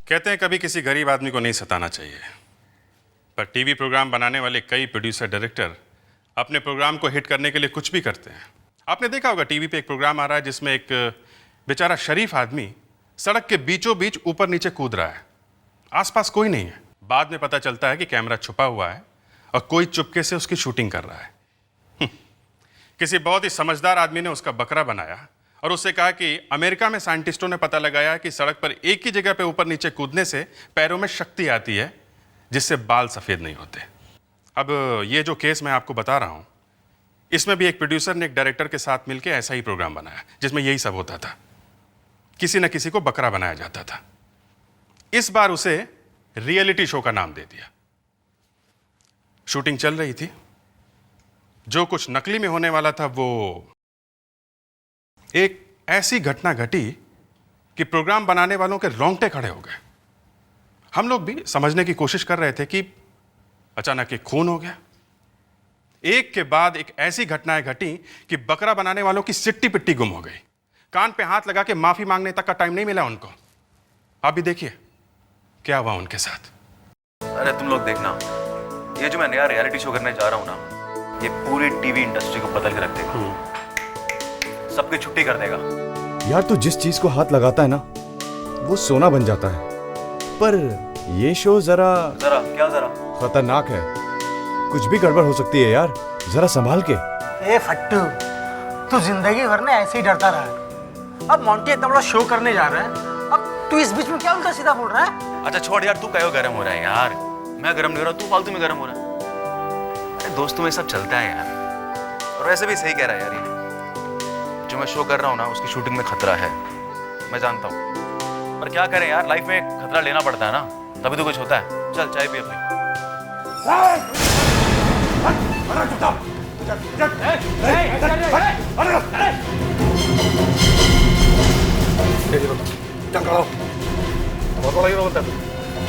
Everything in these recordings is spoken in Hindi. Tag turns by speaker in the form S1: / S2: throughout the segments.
S1: कहते हैं कभी किसी गरीब आदमी को नहीं सताना चाहिए, पर टीवी प्रोग्राम बनाने वाले कई प्रोड्यूसर डायरेक्टर अपने प्रोग्राम को हिट करने के लिए कुछ भी करते हैं। आपने देखा होगा टीवी पे एक प्रोग्राम आ रहा है जिसमें एक बेचारा शरीफ आदमी सड़क के बीचों बीच ऊपर नीचे कूद रहा है, आसपास कोई नहीं है। बाद में पता चलता है कि कैमरा छुपा हुआ है और कोई चुपके से उसकी शूटिंग कर रहा है। किसी बहुत ही समझदार आदमी ने उसका बकरा बनाया और उससे कहा कि अमेरिका में साइंटिस्टों ने पता लगाया कि सड़क पर एक ही जगह पे ऊपर नीचे कूदने से पैरों में शक्ति आती है जिससे बाल सफ़ेद नहीं होते। अब ये जो केस मैं आपको बता रहा हूँ, इसमें भी एक प्रोड्यूसर ने एक डायरेक्टर के साथ मिलकर ऐसा ही प्रोग्राम बनाया जिसमें यही सब होता था, किसी न किसी को बकरा बनाया जाता था। इस बार उसे रियलिटी शो का नाम दे दिया। शूटिंग चल रही थी, जो कुछ नकली में होने वाला था वो एक ऐसी घटना घटी कि प्रोग्राम बनाने वालों के रोंगटे खड़े हो गए। हम लोग भी समझने की कोशिश कर रहे थे कि अचानक एक खून हो गया। एक के बाद एक ऐसी घटनाएं घटी कि बकरा बनाने वालों की सिट्टी पिट्टी गुम हो गई। कान पे हाथ लगा के माफी मांगने तक का टाइम नहीं मिला उनको। आप भी देखिए क्या हुआ उनके साथ।
S2: अरे तुम लोग देखना, ये जो मैं नया रियलिटी शो करने जा रहा हूँ ना, ये पूरी टीवी इंडस्ट्री को बदल के रख देगा, सबकी छुट्टी कर देगा।
S3: यार तू जिस चीज को हाथ लगाता है ना वो सोना बन जाता है, पर ये शो जरा
S2: क्या
S3: खतरनाक है। कुछ भी गड़बड़ हो सकती है यार, जरा संभाल के।
S4: ए फट्टू, तू जिंदगी भर में ऐसे ही डरता रहा है। अब मोंटी इतना बड़ा शो करने जा रहा है, अब तू इस बीच में क्या उल्टा सीधा बोल रहा है?
S2: अच्छा छोड़ यार, तू कहो गरम हो रहा है यार। मैं गरम नहीं हो रहा, तू फालतू में गरम हो रहा है। अरे दोस्तों में सब चलता है यार, और वैसे भी सही कह रहा है यार। ये जो मैं शो कर रहा हूँ ना, उसकी शूटिंग में खतरा है, मैं जानता हूँ, पर क्या करें यार, लाइफ में खतरा लेना पड़ता है ना, तभी तो कुछ होता है। चल चाय पी अपनी।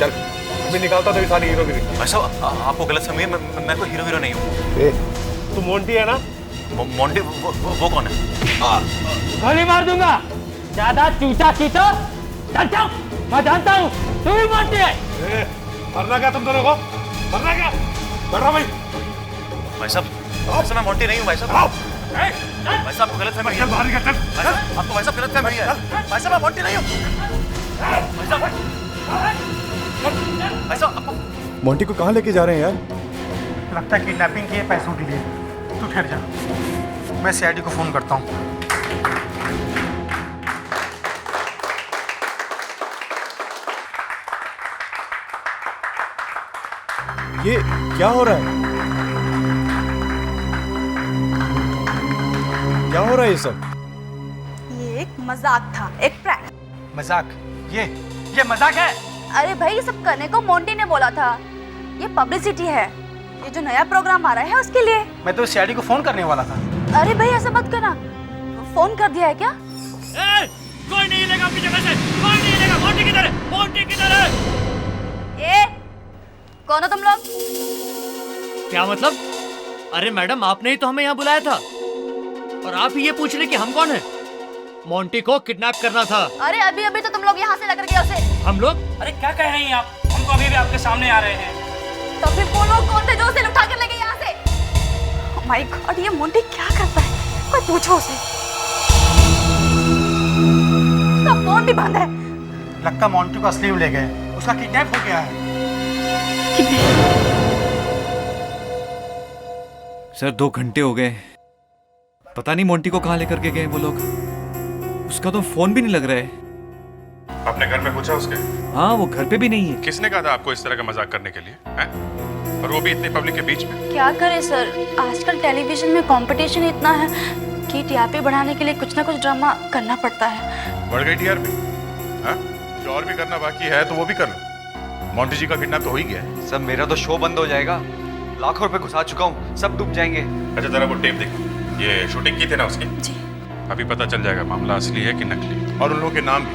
S5: चल मैं निकालता था सारी हीरोगिरी।
S2: भाई साहब आपको गलत समझिए, मैं कोई हीरो नहीं हूँ।
S5: तू मोंटी है ना?
S2: मोंटी वो कौन है?
S6: गोली मार दूंगा, ज्यादा चूसा चीतो चल जाओ। मैं जानता हूँ तू ही मोंटी है।
S5: मरना क्या तुम दोनों को? मरना क्या? मर रहा भाई।
S2: भाई साहब मैं मोंटी नहीं हूँ भाई साहब। भाई साहब आपको गलत फहमी है।
S5: बाहर निकल चल।
S2: आपको भाई साहब गलत फहमी है। भाई साहब मैं मोंटी नहीं हूँ। भाई साहब
S3: मोंटी को कहाँ लेके जा रहे हैं यार?
S4: लगता है किडनैपिंग की है पैसों के लिए। तू ठहर जा, मैं सीआईडी को फोन करता हूँ।
S3: ये क्या हो रहा है? क्या हो रहा है ये सब?
S7: ये एक मजाक था, एक प्रैंक।
S4: मजाक? ये मजाक है?
S7: अरे भाई ये सब करने को मोंटी ने बोला था, ये पब्लिसिटी है, ये जो नया प्रोग्राम आ रहा है उसके लिए।
S4: मैं तो सीआईडी को फोन करने वाला था।
S7: अरे भाई ऐसा मत करना, फोन कर दिया है क्या?
S6: कोई नहीं हिलेगा अपनी जगह से, कोई नहीं हिलेगा। मोंटी किधर है? मोंटी किधर है?
S7: ए कौन हो तुम लोग?
S6: क्या मतलब? अरे मैडम आपने ही तो हमें यहाँ बुलाया था, और आप ही ये पूछ रहे कि हम कौन है? मोंटी को किडनैप करना था।
S7: अरे अभी अभी तो तुम लोग यहाँ से लेकर गए उसे।
S6: हम लोग?
S8: अरे क्या कह रही हैं आप? हम तो अभी भी आपके सामने आ रहे हैं।
S7: तो फिर वो लोग कौन थे जो उसे उठा कर ले गए यहाँ से? ओह माय गॉड, ये मोंटी क्या करता है? कोई पूछो उसे। उसका फोन भी बंद है।
S4: लगता मोंटी को असली में ले गए, उसका किडनैप हो गया है।
S9: सर 2 घंटे हो गए, पता नहीं मोंटी को कहाँ लेकर के गए वो लोग। उसका तो फोन भी नहीं लग रहा है।
S1: आपने घर में पूछा उसके?
S9: हाँ वो घर पे भी नहीं है।
S1: किसने कहा था आपको इस तरह का मजाक करने के लिए हैं? और वो भी इतनी पब्लिक के बीच में?
S7: क्या करे सर, आजकल टेलीविजन में कंपटीशन इतना है कि टीआरपी बढ़ाने के लिए कुछ ना कुछ ड्रामा करना पड़ता है।
S5: बढ़ गई टीआरपी? हाँ? कुछ और भी करना बाकी है तो वो भी कर लो। मोंटी जी का किडनैप तो हो ही गया है।
S2: सब मेरा तो शो बंद हो जाएगा, लाखों रुपए घुसा चुका हूँ, सब डूब जाएंगे।
S1: अच्छा जरा वो टेप देखो, ये शूटिंग की थी ना उसकी?
S7: जी।
S1: अभी पता चल जाएगा मामला असली है कि नकली।
S5: और उन लोगों के नाम भी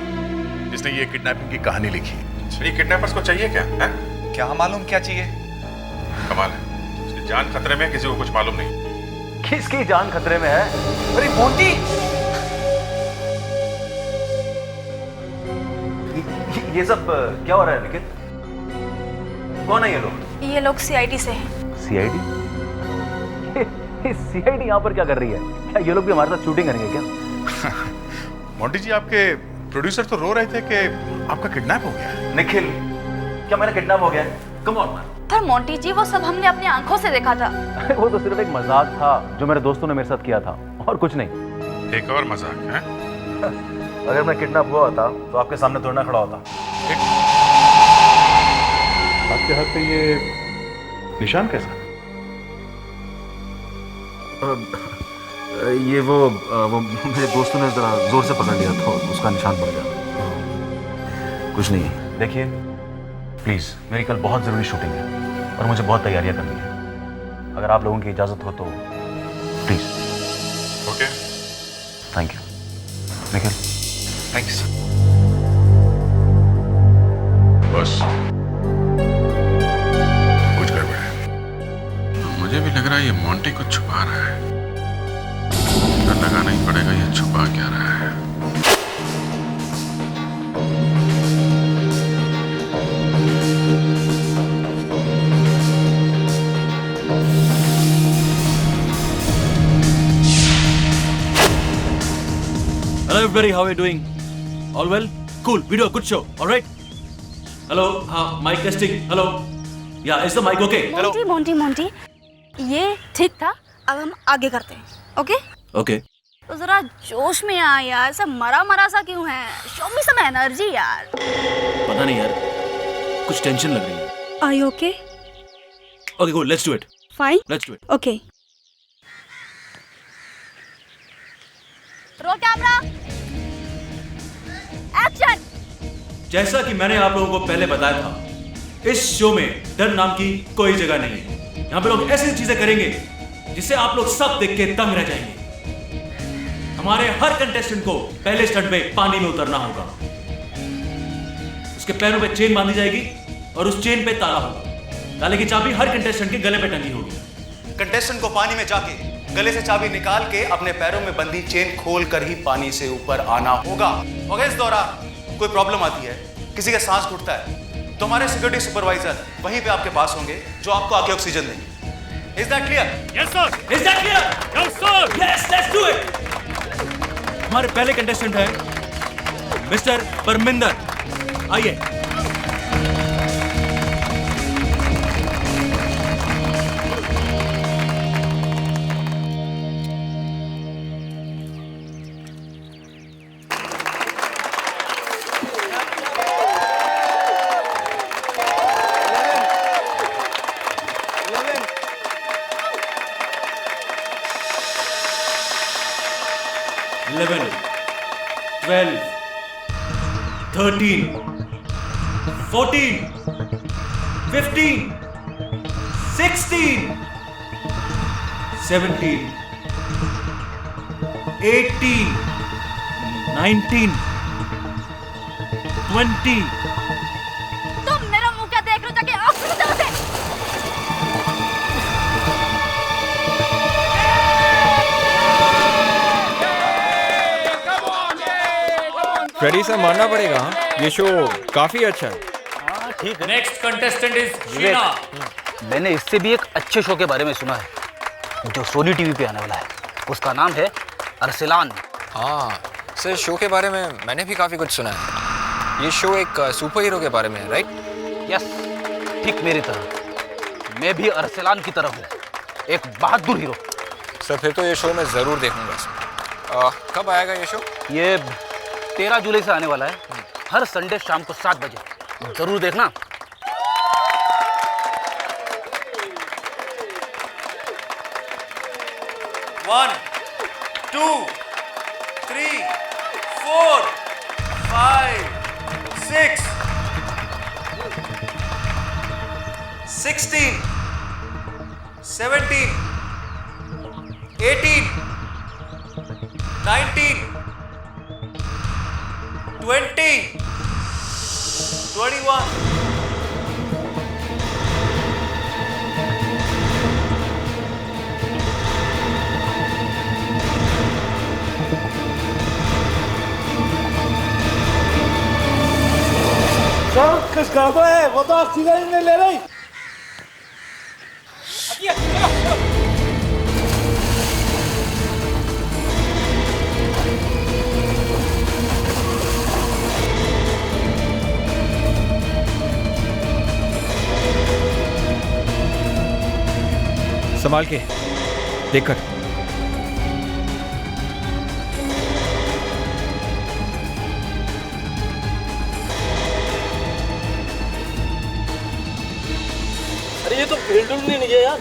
S5: जिसने ये किडनैपिंग की कहानी लिखी।
S1: ये किडनैपर्स को चाहिए क्या है?
S2: क्या मालूम क्या चाहिए?
S1: कमाल है, उसकी जान खतरे में, किसी को कुछ मालूम नहीं।
S2: किसकी जान खतरे में है? अरे मोंटी ये सब क्या हो रहा है निखिल? कौन है ये लोग?
S7: ये लोग सीआईडी से हैं।
S2: सीआईडी? सीआईडी यहाँ पर क्या कर रही है? क्या ये लोग भी हमारे साथ शूटिंग करेंगे क्या?
S5: मोंटी जी, आपके प्रोड्यूसर तो रो रहे थे कि आपका किडनैप हो गया है।
S2: निखिल, क्या मेरा किडनैप हो गया है? Come on man.
S7: पर मोंटी जी, वो सब हमने अपनी आंखों से देखा था।
S2: वो तो सिर्फ एक मजाक था जो मेरे दोस्तों ने मेरे साथ किया था, और कुछ नहीं।
S1: एक और मजाक है।
S2: अगर मैं किडनैप हुआ होता तो आपके सामने तोड़ना खड़ा होता।
S5: आपके हाथ पे ये निशान कैसा?
S2: ये वो मेरे दोस्तों ने जरा जोर से पकड़ लिया था, उसका निशान पड़ गया। कुछ नहीं, देखिए प्लीज़, मेरी कल बहुत ज़रूरी शूटिंग है और मुझे बहुत तैयारियां करनी है। अगर आप लोगों की इजाज़त हो तो please.
S1: Okay.
S2: Thank you Nikhil.
S1: Thanks.
S5: बस कुछ गड़बड़ है।
S1: मुझे भी लग रहा है ये मोंटी कुछ छुपा रहा है। डर लगाना ही पड़ेगा, ये छुपा क्या रहा है।
S10: Hello everybody, how are you doing? All well? Cool, video, good show, alright? Hello, mic testing, hello? Yeah, is the mic okay? Hello?
S7: Monty Monty Monty, ये ठीक था, अब हम आगे करते हैं, ओके?
S10: Okay.
S7: तो जरा जोश में आ यार, सब मरा मरा सा क्यों है? शो मी सम एनर्जी यार।
S10: पता नहीं यार, कुछ टेंशन लग रही है।
S7: Are you okay?
S10: Okay, cool, let's do it.
S7: Fine?
S10: Let's do it.
S7: Okay. Roll camera, action.
S10: जैसा कि मैंने आप लोगों को पहले बताया था, इस शो में डर नाम की कोई जगह नहीं है। यहाँ पे लोग ऐसी चीजें करेंगे जिसे आप लोग सब देख के दंग रह जाएंगे। हमारे हर कंटेस्टेंट को पहले स्टंट पे पानी में उतरना होगा। उसके पैरों पे चेन बांधी जाएगी और उस चेन पे ताला होगा। ताले की चाबी हर कंटेस्टेंट के गले पे टंगी होगी।
S2: कंटेस्टेंट को पानी में जाके गले से चाबी निकाल के अपने पैरों में बंधी चेन खोल कर ही पानी से ऊपर आना होगा। अगर इस दौरान कोई प्रॉब्लम आती है, किसी का सांस घुटता है, तो हमारे सिक्योरिटी सुपरवाइजर वहीं पे आपके पास होंगे जो आपको आके ऑक्सीजन देंगे। Is that clear?
S10: Yes sir. Is that clear? Yes sir. Yes, let's do it. हमारे पहले कंटेस्टेंट है मिस्टर परमिंदर, आइए। Eleven, 12, 13, 14, 15, 16, 17, 18, 19, 20.
S7: तुम मेरा मुंह क्या देख रहे हो? जाके ऑक्सीजन दो उसे।
S11: फ्रेडी से मानना पड़ेगा, ये शो काफी अच्छा है।
S4: ठीक है।
S6: Next contestant is Sheena.
S4: मैंने इससे भी एक अच्छे शो के बारे में सुना है जो सोनी टीवी पे आने वाला है। उसका नाम है अरसलान।
S11: हाँ, सर शो के बारे में मैंने भी काफी कुछ सुना है। ये शो एक सुपर हीरो के बारे में है, राइट?
S4: यस, ठीक मेरी तरह। मैं भी अरसलान की तरह हूँ, एक बहादुर हीरो।
S11: सर फिर तो ये शो मैं जरूर देखूंगा। कब आएगा ये शो?
S4: ये 13 जुलाई से आने वाला है, हर संडे शाम को 7 बजे। जरूर देखना।
S2: One, 2, 3, 4, 5, 6, 16, 17, 18, 19, 20, 21.
S4: कुछ गड़बड़ है, वो तो ऑक्सीजन ही नहीं ले रही।
S9: संभाल के देखकर।
S8: अरे ये तो फील्ड नहीं है यार,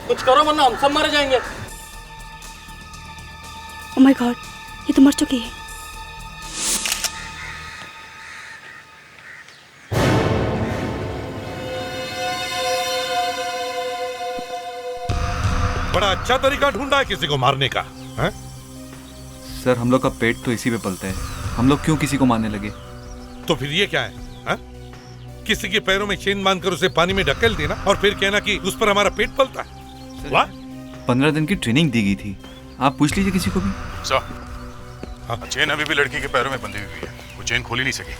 S8: कुछ करो वरना हम सब मारे जाएंगे।
S7: ओह माय गॉड, ये तो मर चुकी है।
S5: बड़ा अच्छा तरीका ढूंढा है किसी को मारने का, हैं?
S9: सर हम लोग का पेट तो इसी पे पलता है, हम लोग क्यों किसी को मारने लगे?
S5: तो फिर ये क्या है, हैं? किसी के पैरों में चेन बांधकर उसे पानी में ढकेल देना और फिर कहना कि उस पर हमारा पेट पलता है। वाह!
S9: 15 दिन की ट्रेनिंग दी गई थी, आप पूछ लीजिए किसी को भी।
S5: सर,
S1: चेन अभी भी लड़की के पैरों में बंधी हुई है, वो चेन खोल ही नहीं सकी।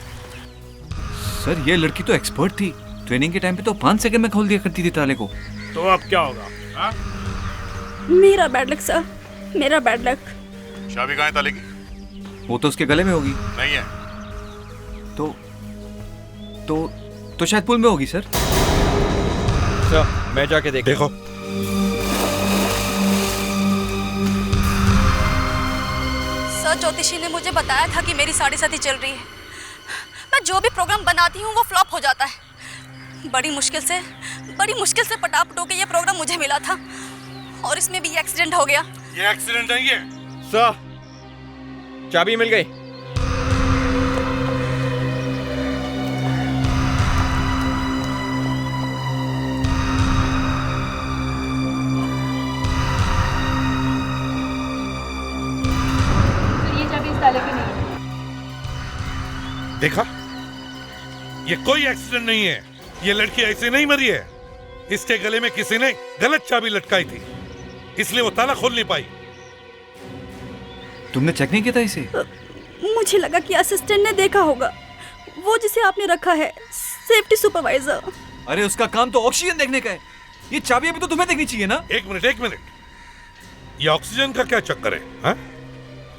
S9: सर ये लड़की तो एक्सपर्ट थी, ट्रेनिंग के टाइम पे तो 5 सेकंड में खोल दिया करती थी ताले को।
S8: तो अब क्या होगा?
S1: हाँ?
S7: मेरा बैड लक सर, मेरा बैड लक।
S1: चाबी कहाँ है ताले की?
S9: वो तो उसके गले में होगी।
S1: नहीं है।
S9: तो शायद पुल में होगी सर।
S11: मैं जाके
S5: देखो।
S7: सर ज्योतिषी ने मुझे बताया था कि मेरी साढ़े साथी चल रही है। मैं जो भी प्रोग्राम बनाती हूँ वो फ्लॉप हो जाता है। बड़ी मुश्किल से पटापटो के ये प्रोग्राम मुझे मिला था और इसमें भी ये एक्सीडेंट हो गया।
S5: ये एक्सीडेंट नहीं है
S11: सर, चाबी मिल गई।
S7: ये चाबी इस ताले की नहीं है।
S5: देखा, ये कोई एक्सीडेंट नहीं है, ये लड़की ऐसे नहीं मरी है। इसके गले में किसी ने गलत चाबी लटकाई थी, इसलिए वो ताला खोल नहीं पाई।
S9: तुमने चेक नहीं किया था इसे?
S7: मुझे लगा कि असिस्टेंट ने देखा होगा, वो जिसे आपने रखा है सेफ्टी सुपरवाइजर।
S9: अरे उसका काम तो ऑक्सीजन देखने का है, ये चाबी अभी तो तुम्हें देखनी चाहिए ना।
S5: एक मिनट, ये ऑक्सीजन का क्या चक्कर है, हाँ?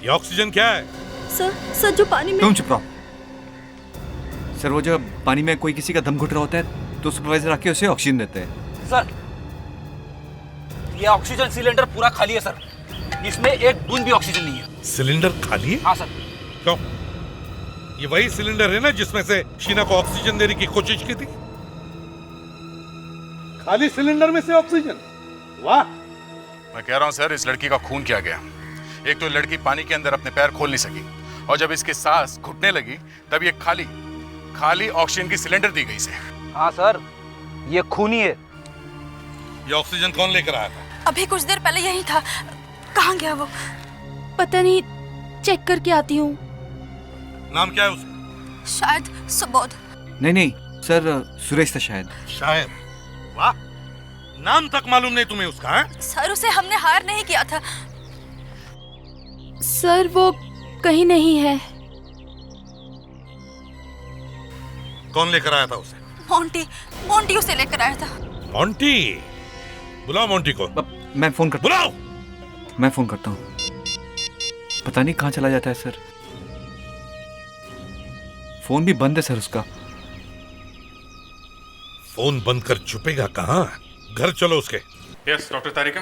S5: ये ऑक्सीजन क्या है?
S7: सर जो पानी में।
S9: तुम चुप रहो। सर वो जब पानी में कोई किसी का दम घुट रहा होता है तो सुपरवाइजर आके उसे ऑक्सीजन देते हैं।
S8: सर ये ऑक्सीजन सिलेंडर पूरा खाली है सर, इसमें एक बूंद भी ऑक्सीजन नहीं है।
S5: सिलेंडर खाली है?
S8: हाँ सर।
S5: क्यों? ये वही सिलेंडर है ना जिसमें से शीना को ऑक्सीजन देने की कोशिश की थी? खाली सिलेंडर में से ऑक्सीजन? वाह!
S1: मैं कह रहा हूँ सर, इस लड़की का खून क्या गया। एक तो लड़की पानी के अंदर अपने पैर खोल नहीं सकी और जब इसके सांस घुटने लगी तब ये खाली ऑक्सीजन की सिलेंडर दी गई इसे।
S8: हाँ सर, ये खून ही है।
S5: ये ऑक्सीजन कौन लेकर आया था?
S7: अभी कुछ देर पहले यही था। कहाँ गया वो? पता नहीं, चेक करके आती हूँ।
S5: नाम क्या है उसका?
S7: शायद सुबोध।
S9: नहीं सर, सुरेश था शायद।
S5: शायद? वाह! नाम तक मालूम नहीं तुम्हें उसका, है?
S7: सर उसे हमने हायर नहीं किया था। सर वो कहीं नहीं है।
S5: कौन लेकर आया था उसे?
S7: मोंटी उसे लेकर आया था।
S5: मोंटी? बुलाओ मोंटी को।
S9: मैं फोन करता
S5: बुलाओ।
S9: मैं फोन करता हूँ। पता नहीं कहाँ चला जाता है सर, फोन भी बंद है सर उसका।
S5: फोन बंद कर छुपेगा कहाँ? घर चलो उसके।
S1: यस डॉक्टर तारिका।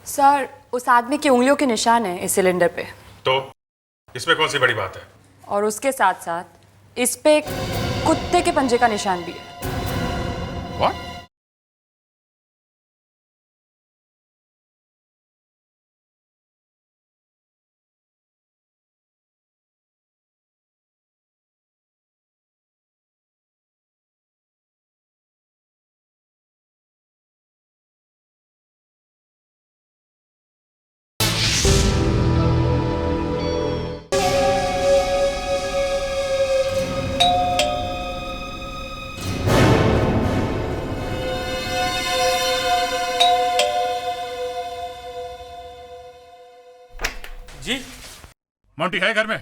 S12: सर उस आदमी की उंगलियों के निशान है इस सिलेंडर पे।
S1: तो इसमें कौन सी बड़ी बात है?
S12: और उसके साथ साथ इस पे एक कुत्ते के पंजे का निशान भी है।
S1: What?
S5: मोंटी है घर में?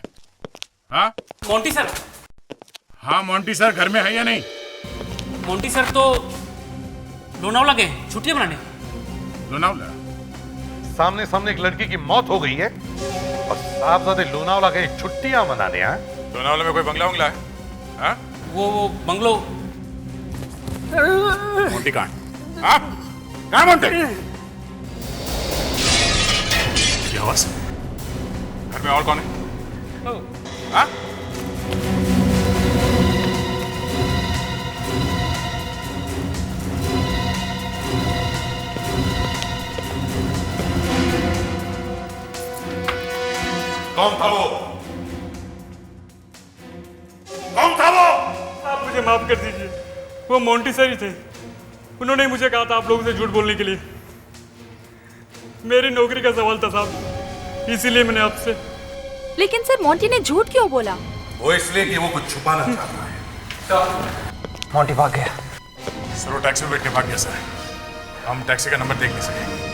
S5: हाँ
S8: मोंटी सर।
S13: हाँ मोंटी सर घर में है या नहीं?
S8: मोंटी सर तो लोनावला गए छुट्टियां मनाने।
S13: लोनावला?
S5: सामने सामने एक लड़की की मौत हो गई है और साहबजादे लोनावला गए छुट्टियां मनाने। हैं
S13: लोनावला में कोई बंगला है? हाँ?
S8: वो बंगलो।
S13: मोंटी कहाँ? हाँ? कहाँ मोंटी? क्या आवाज? घर में और कौन है? हाँ?
S5: कौन था वो? कौन था वो?
S14: आप मुझे माफ कर दीजिए, वो मोंटी सर ही थे। उन्होंने ही मुझे कहा था आप लोगों से झूठ बोलने के लिए। मेरी नौकरी का सवाल था साहब, इसीलिए मैंने आपसे।
S7: लेकिन सर मोंटी ने झूठ क्यों बोला?
S13: वो इसलिए कि वो कुछ छुपाना चाहता है।
S4: मोंटी भाग गया।
S13: सर वो टैक्सी में बैठ के भाग गया सर। हम टैक्सी का नंबर देख नहीं सके।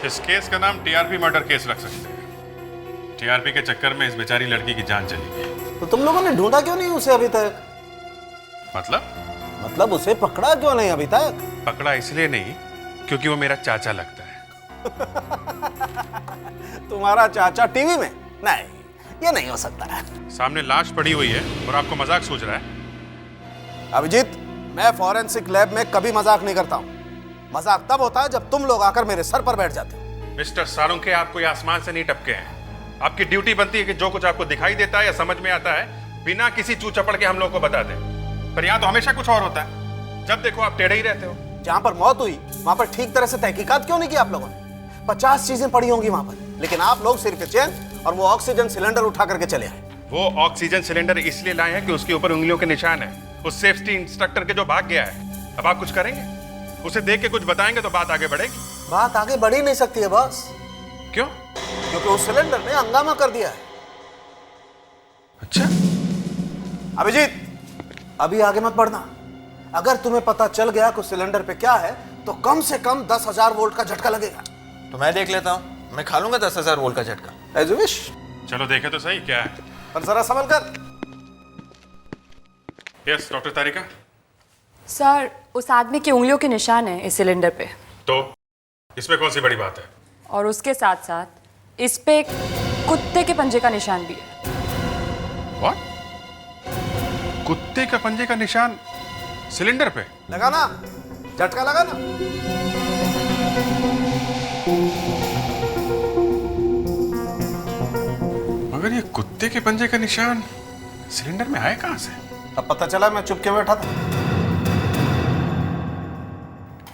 S1: इस केस का नाम टीआरपी मर्डर केस रख सकते हैं। टीआरपी के चक्कर में इस बेचारी लड़की की जान चली गई।
S4: तो तुम लोगों ने ढूंढा क्यों नहीं उसे अभी तक?
S1: मतलब
S4: उसे पकड़ा क्यों नहीं अभी तक?
S1: पकड़ा इसलिए नहीं क्योंकि वो मेरा चाचा लगता है।
S4: तुम्हारा चाचा टीवी में? नहीं, ये नहीं हो सकता है।
S1: सामने लाश पड़ी हुई है और आपको मजाक सूझ रहा है?
S4: अभिजीत, मैं फॉरेंसिक लैब में कभी मजाक नहीं करता हूँ। मजाक तब होता है जब तुम लोग आकर मेरे सर पर बैठ जाते हो।
S1: मिस्टर सालुंके, आप कोई आसमान से नहीं टपके हैं। आपकी ड्यूटी बनती है कि जो कुछ आपको दिखाई देता है या समझ में आता है बिना किसी चू चपड़ के हम लोग को बता दें। पर यहाँ तो हमेशा कुछ और होता है। जब देखो आप टेढ़े ही रहते हो।
S4: जहाँ पर मौत हुई वहां पर ठीक तरह से तहकीकात क्यों नहीं की आप लोगों ने? 50 चीजें पड़ी होंगी वहां पर, लेकिन आप लोग सिर्फ चेन और वो ऑक्सीजन सिलेंडर उठा करके चले आए।
S1: वो ऑक्सीजन सिलेंडर इसलिए लाए हैं कि उसके ऊपर उंगलियों के निशान है उस सेफ्टी इंस्ट्रक्टर के जो भाग गया है। अब आप कुछ करेंगे? उसे देख के कुछ बताएंगे तो बात आगे बढ़ेगी।
S4: बात आगे बढ़ ही नहीं सकती है बॉस।
S1: क्यों?
S4: क्योंकि उस सिलेंडर ने हंगामा कर दिया है।
S1: अच्छा
S4: अभिजीत, अभी आगे मत बढ़ना। अगर तुम्हें पता चल गया कि सिलेंडर पे क्या है तो कम से कम 10,000 वोल्ट का झटका लगेगा।
S11: तो मैं देख लेता हूँ, मैं खा लूंगा 10,000 वोल्ट का झटका।
S4: As you wish.
S1: चलो देखे तो सही क्या है।
S4: पर जरा संभल कर।
S1: यस डॉक्टर तारिका।
S12: सर, उस आदमी की उंगलियों के निशान हैं इस सिलेंडर पे।
S1: तो इसमें कौन सी बड़ी बात है?
S12: और उसके साथ साथ इस पे एक कुत्ते के पंजे का निशान भी है।
S1: What? कुत्ते का पंजे का निशान सिलेंडर पे?
S4: लगाना, झटका लगाना।
S1: मगर ये कुत्ते के पंजे का निशान सिलेंडर में आया कहां से?
S4: अब पता चला, मैं चुप के बैठा था।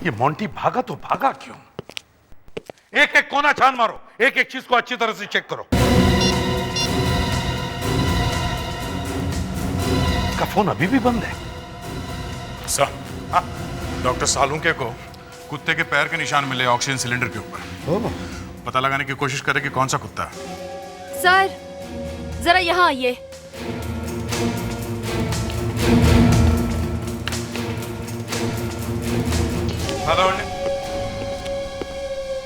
S5: ये मोंटी भागा तो भागा क्यों? एक एक कोना छान मारो, एक एक चीज को अच्छी तरह से चेक करो। इसका फोन अभी भी बंद है।
S13: सर, डॉक्टर सालुंके को कुत्ते के पैर के निशान मिले ऑक्सीजन सिलेंडर के ऊपर। पता लगाने की कोशिश करें कि कौन सा कुत्ता है।
S7: सर जरा यहाँ आइए।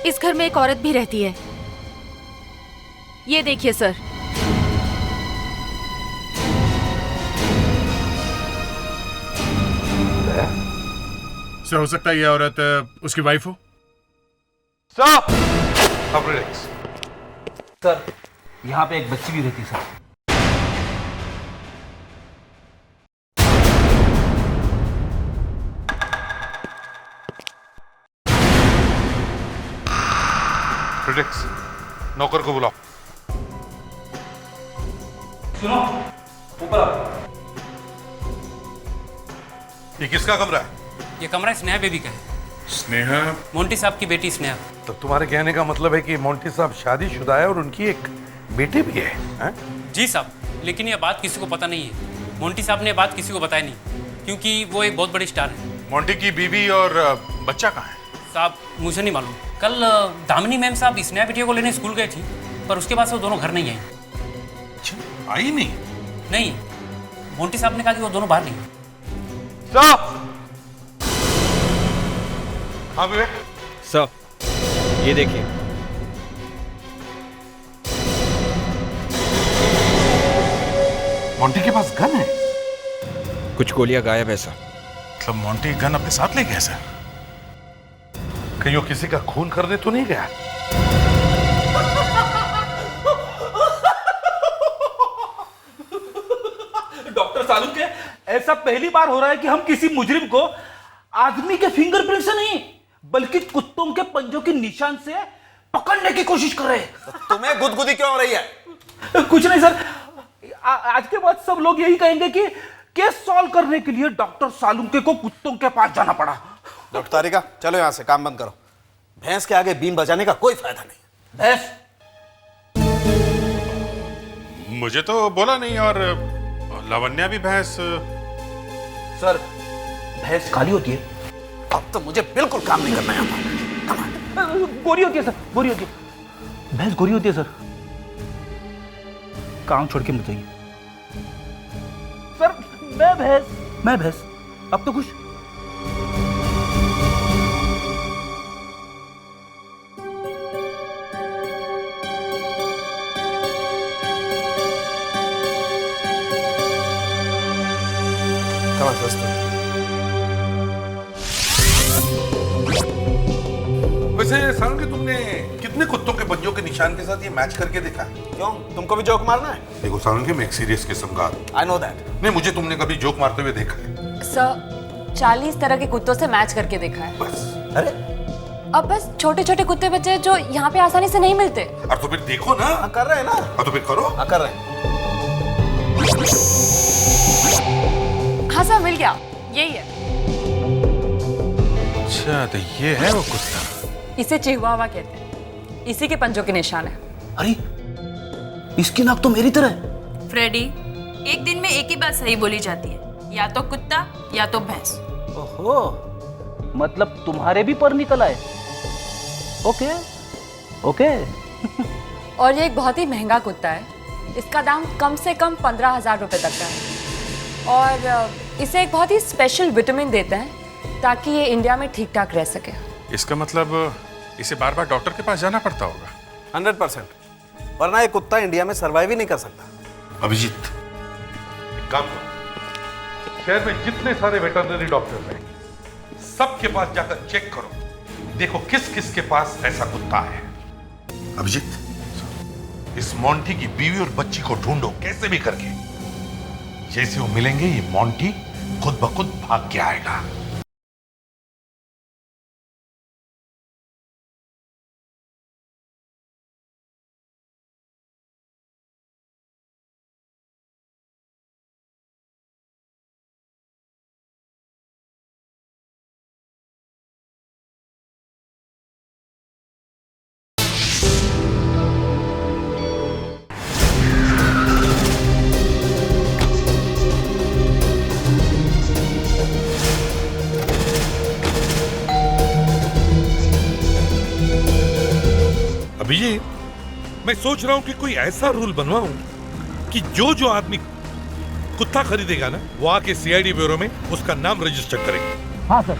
S7: इस घर में एक औरत भी रहती है। ये देखिए सर।
S13: सर हो सकता है ये औरत उसकी वाइफ हो।
S8: सर यहाँ पे एक बच्ची भी रहती सर।
S5: फ्रेडरिक्स, नौकर को बुलाओ।
S14: सुनो, ऊपर आओ।
S5: ये किसका कमरा है?
S8: ये कमरा स्नेहा बेबी का है।
S13: स्नेहा?
S8: मोंटी साहब की बेटी स्नेहा।
S5: तो तुम्हारे कहने का मतलब है कि मोंटी साहब शादीशुदा है और उनकी एक बेटी भी है?
S8: जी साहब, लेकिन ये बात किसी को पता नहीं है। मोंटी साहब ने बात किसी को बताई नहीं क्योंकि वो एक बहुत बड़े स्टार है।
S13: मोंटी की बीवी और बच्चा कहाँ है?
S8: साहब मुझे नहीं मालूम। कल दामिनी मैम साहब स्नेहा बिटिया को लेने स्कूल गए थी, पर उसके बाद से वो दोनों घर नहीं आई।
S13: अच्छा, आई नहीं?
S8: नहीं, मोंटी साहब ने कहा कि वो दोनों बाहर नहीं।
S5: हाँ विवेक।
S9: सर, ये देखिए।
S13: मोंटी के पास गन है?
S11: कुछ गोलियां गायब है सर।
S13: मतलब मोंटी गन अपने साथ ले गया सर? कहीं वो किसी का खून करने तो नहीं गया?
S8: डॉक्टर सालू के ऐसा पहली बार हो रहा है कि हम किसी मुजरिम को आदमी के फिंगरप्रिंट से नहीं बल्कि कुत्तों के पंजों के निशान से पकड़ने की कोशिश कर रहे हैं।
S15: तुम्हें गुदगुदी क्यों हो रही है?
S8: कुछ नहीं सर, आज के बाद सब लोग यही कहेंगे कि केस सॉल्व करने के लिए डॉक्टर सालुंके को कुत्तों के पास जाना पड़ा।
S15: डॉक्टर तारिका, चलो यहां से, काम बंद करो। भैंस के आगे बीम बजाने का कोई फायदा नहीं।
S8: भैंस?
S1: मुझे तो बोला नहीं, और लावण्या भी भैंस।
S8: सर, भैंस काली होती है।
S15: अब तो मुझे बिल्कुल काम नहीं करना है।
S8: गोरी होती है सर, गोरी होती है। भैंस गोरी होती है सर। काम छोड़ के मत जाइए सर। मैं भैंस। अब तो खुश?
S13: वैसे सालुंके, तुमने कितने कुत्तों के पंजों के निशान के साथ ये मैच करके देखा?
S15: क्यों, तुमको भी जोक मारना है?
S13: देखो सालुंके, मैं एक सीरियस किस्म का आदमी।
S15: I know that.
S13: नहीं, मुझे तुमने कभी जोक मारते हुए देखा है?
S12: सर, 40 तरह के कुत्तों से मैच करके देखा है।
S13: बस?
S15: अरे
S12: अब बस छोटे छोटे कुत्ते बच्चे जो यहाँ पे आसानी से नहीं मिलते।
S13: और तो फिर देखो ना।
S15: कर रहे हैं ना।
S13: और तो फिर करो।
S15: कर रहे हैं।
S12: हाँ सर, मिल गया, यही है।
S1: अच्छा, तो ये है वो कुत्ता।
S12: इसे चिहुआवा कहते हैं। इसी के पंजों के निशान है।
S8: अरे, इसकी नाक तो मेरी तरह है।
S16: फ्रेडी, एक दिन में एक ही बात सही बोली जाती है, या तो कुत्ता या तो भैंस।
S8: ओहो, मतलब तुम्हारे भी पर निकल आए। Okay okay.
S12: और ये एक बहुत ही महंगा कुत्ता है। इसका दाम कम से कम 15,000 रुपए तक का है। और इसे एक बहुत ही स्पेशल विटामिन देते हैं ताकि ये इंडिया में ठीक ठाक रह सके।
S1: इसका मतलब इसे बार बार डॉक्टर के पास जाना पड़ता होगा।
S15: 100%, वरना ये कुत्ता इंडिया में सर्वाइव ही नहीं कर सकता।
S13: अभिजीत, एक काम करो, शहर में जितने सारे वेटरनरी डॉक्टर हैं, सबके पास जाकर चेक करो, देखो किस किस के पास ऐसा कुत्ता है। अभिजीत, इस मोंटी की बीवी और बच्ची को ढूंढो कैसे भी करके। जैसे वो मिलेंगे, ये मोंटी खुद ब खुद भाग के आएगा।
S5: अभिजीत, मैं सोच रहा हूं कि कोई ऐसा रूल बनवाऊं कि जो आदमी कुत्ता खरीदेगा ना, वो आके सीआईडी ब्यूरो में उसका नाम रजिस्टर करेगा।
S8: हाँ सर,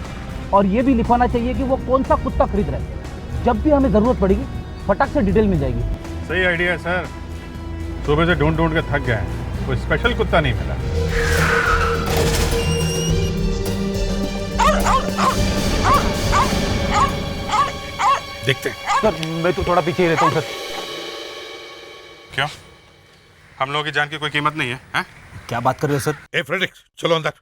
S8: और ये भी लिखवाना चाहिए कि वो कौन सा कुत्ता खरीद रहा है। जब भी हमें जरूरत पड़ेगी, फटाक से डिटेल मिल जाएगी।
S1: सही आइडिया है सर। सुबह से ढूंढ ढूंढ के थक गए, कोई स्पेशल कुत्ता नहीं मिला।
S5: देखते हैं।
S8: सर, मैं तो थोड़ा पीछे ही रहता हूँ सर।
S1: क्यों, हम लोगों की जान की कोई कीमत नहीं है, हैं?
S8: क्या बात कर रहे हो सर?
S5: ए फ्रेडिक्स, चलो अंदर।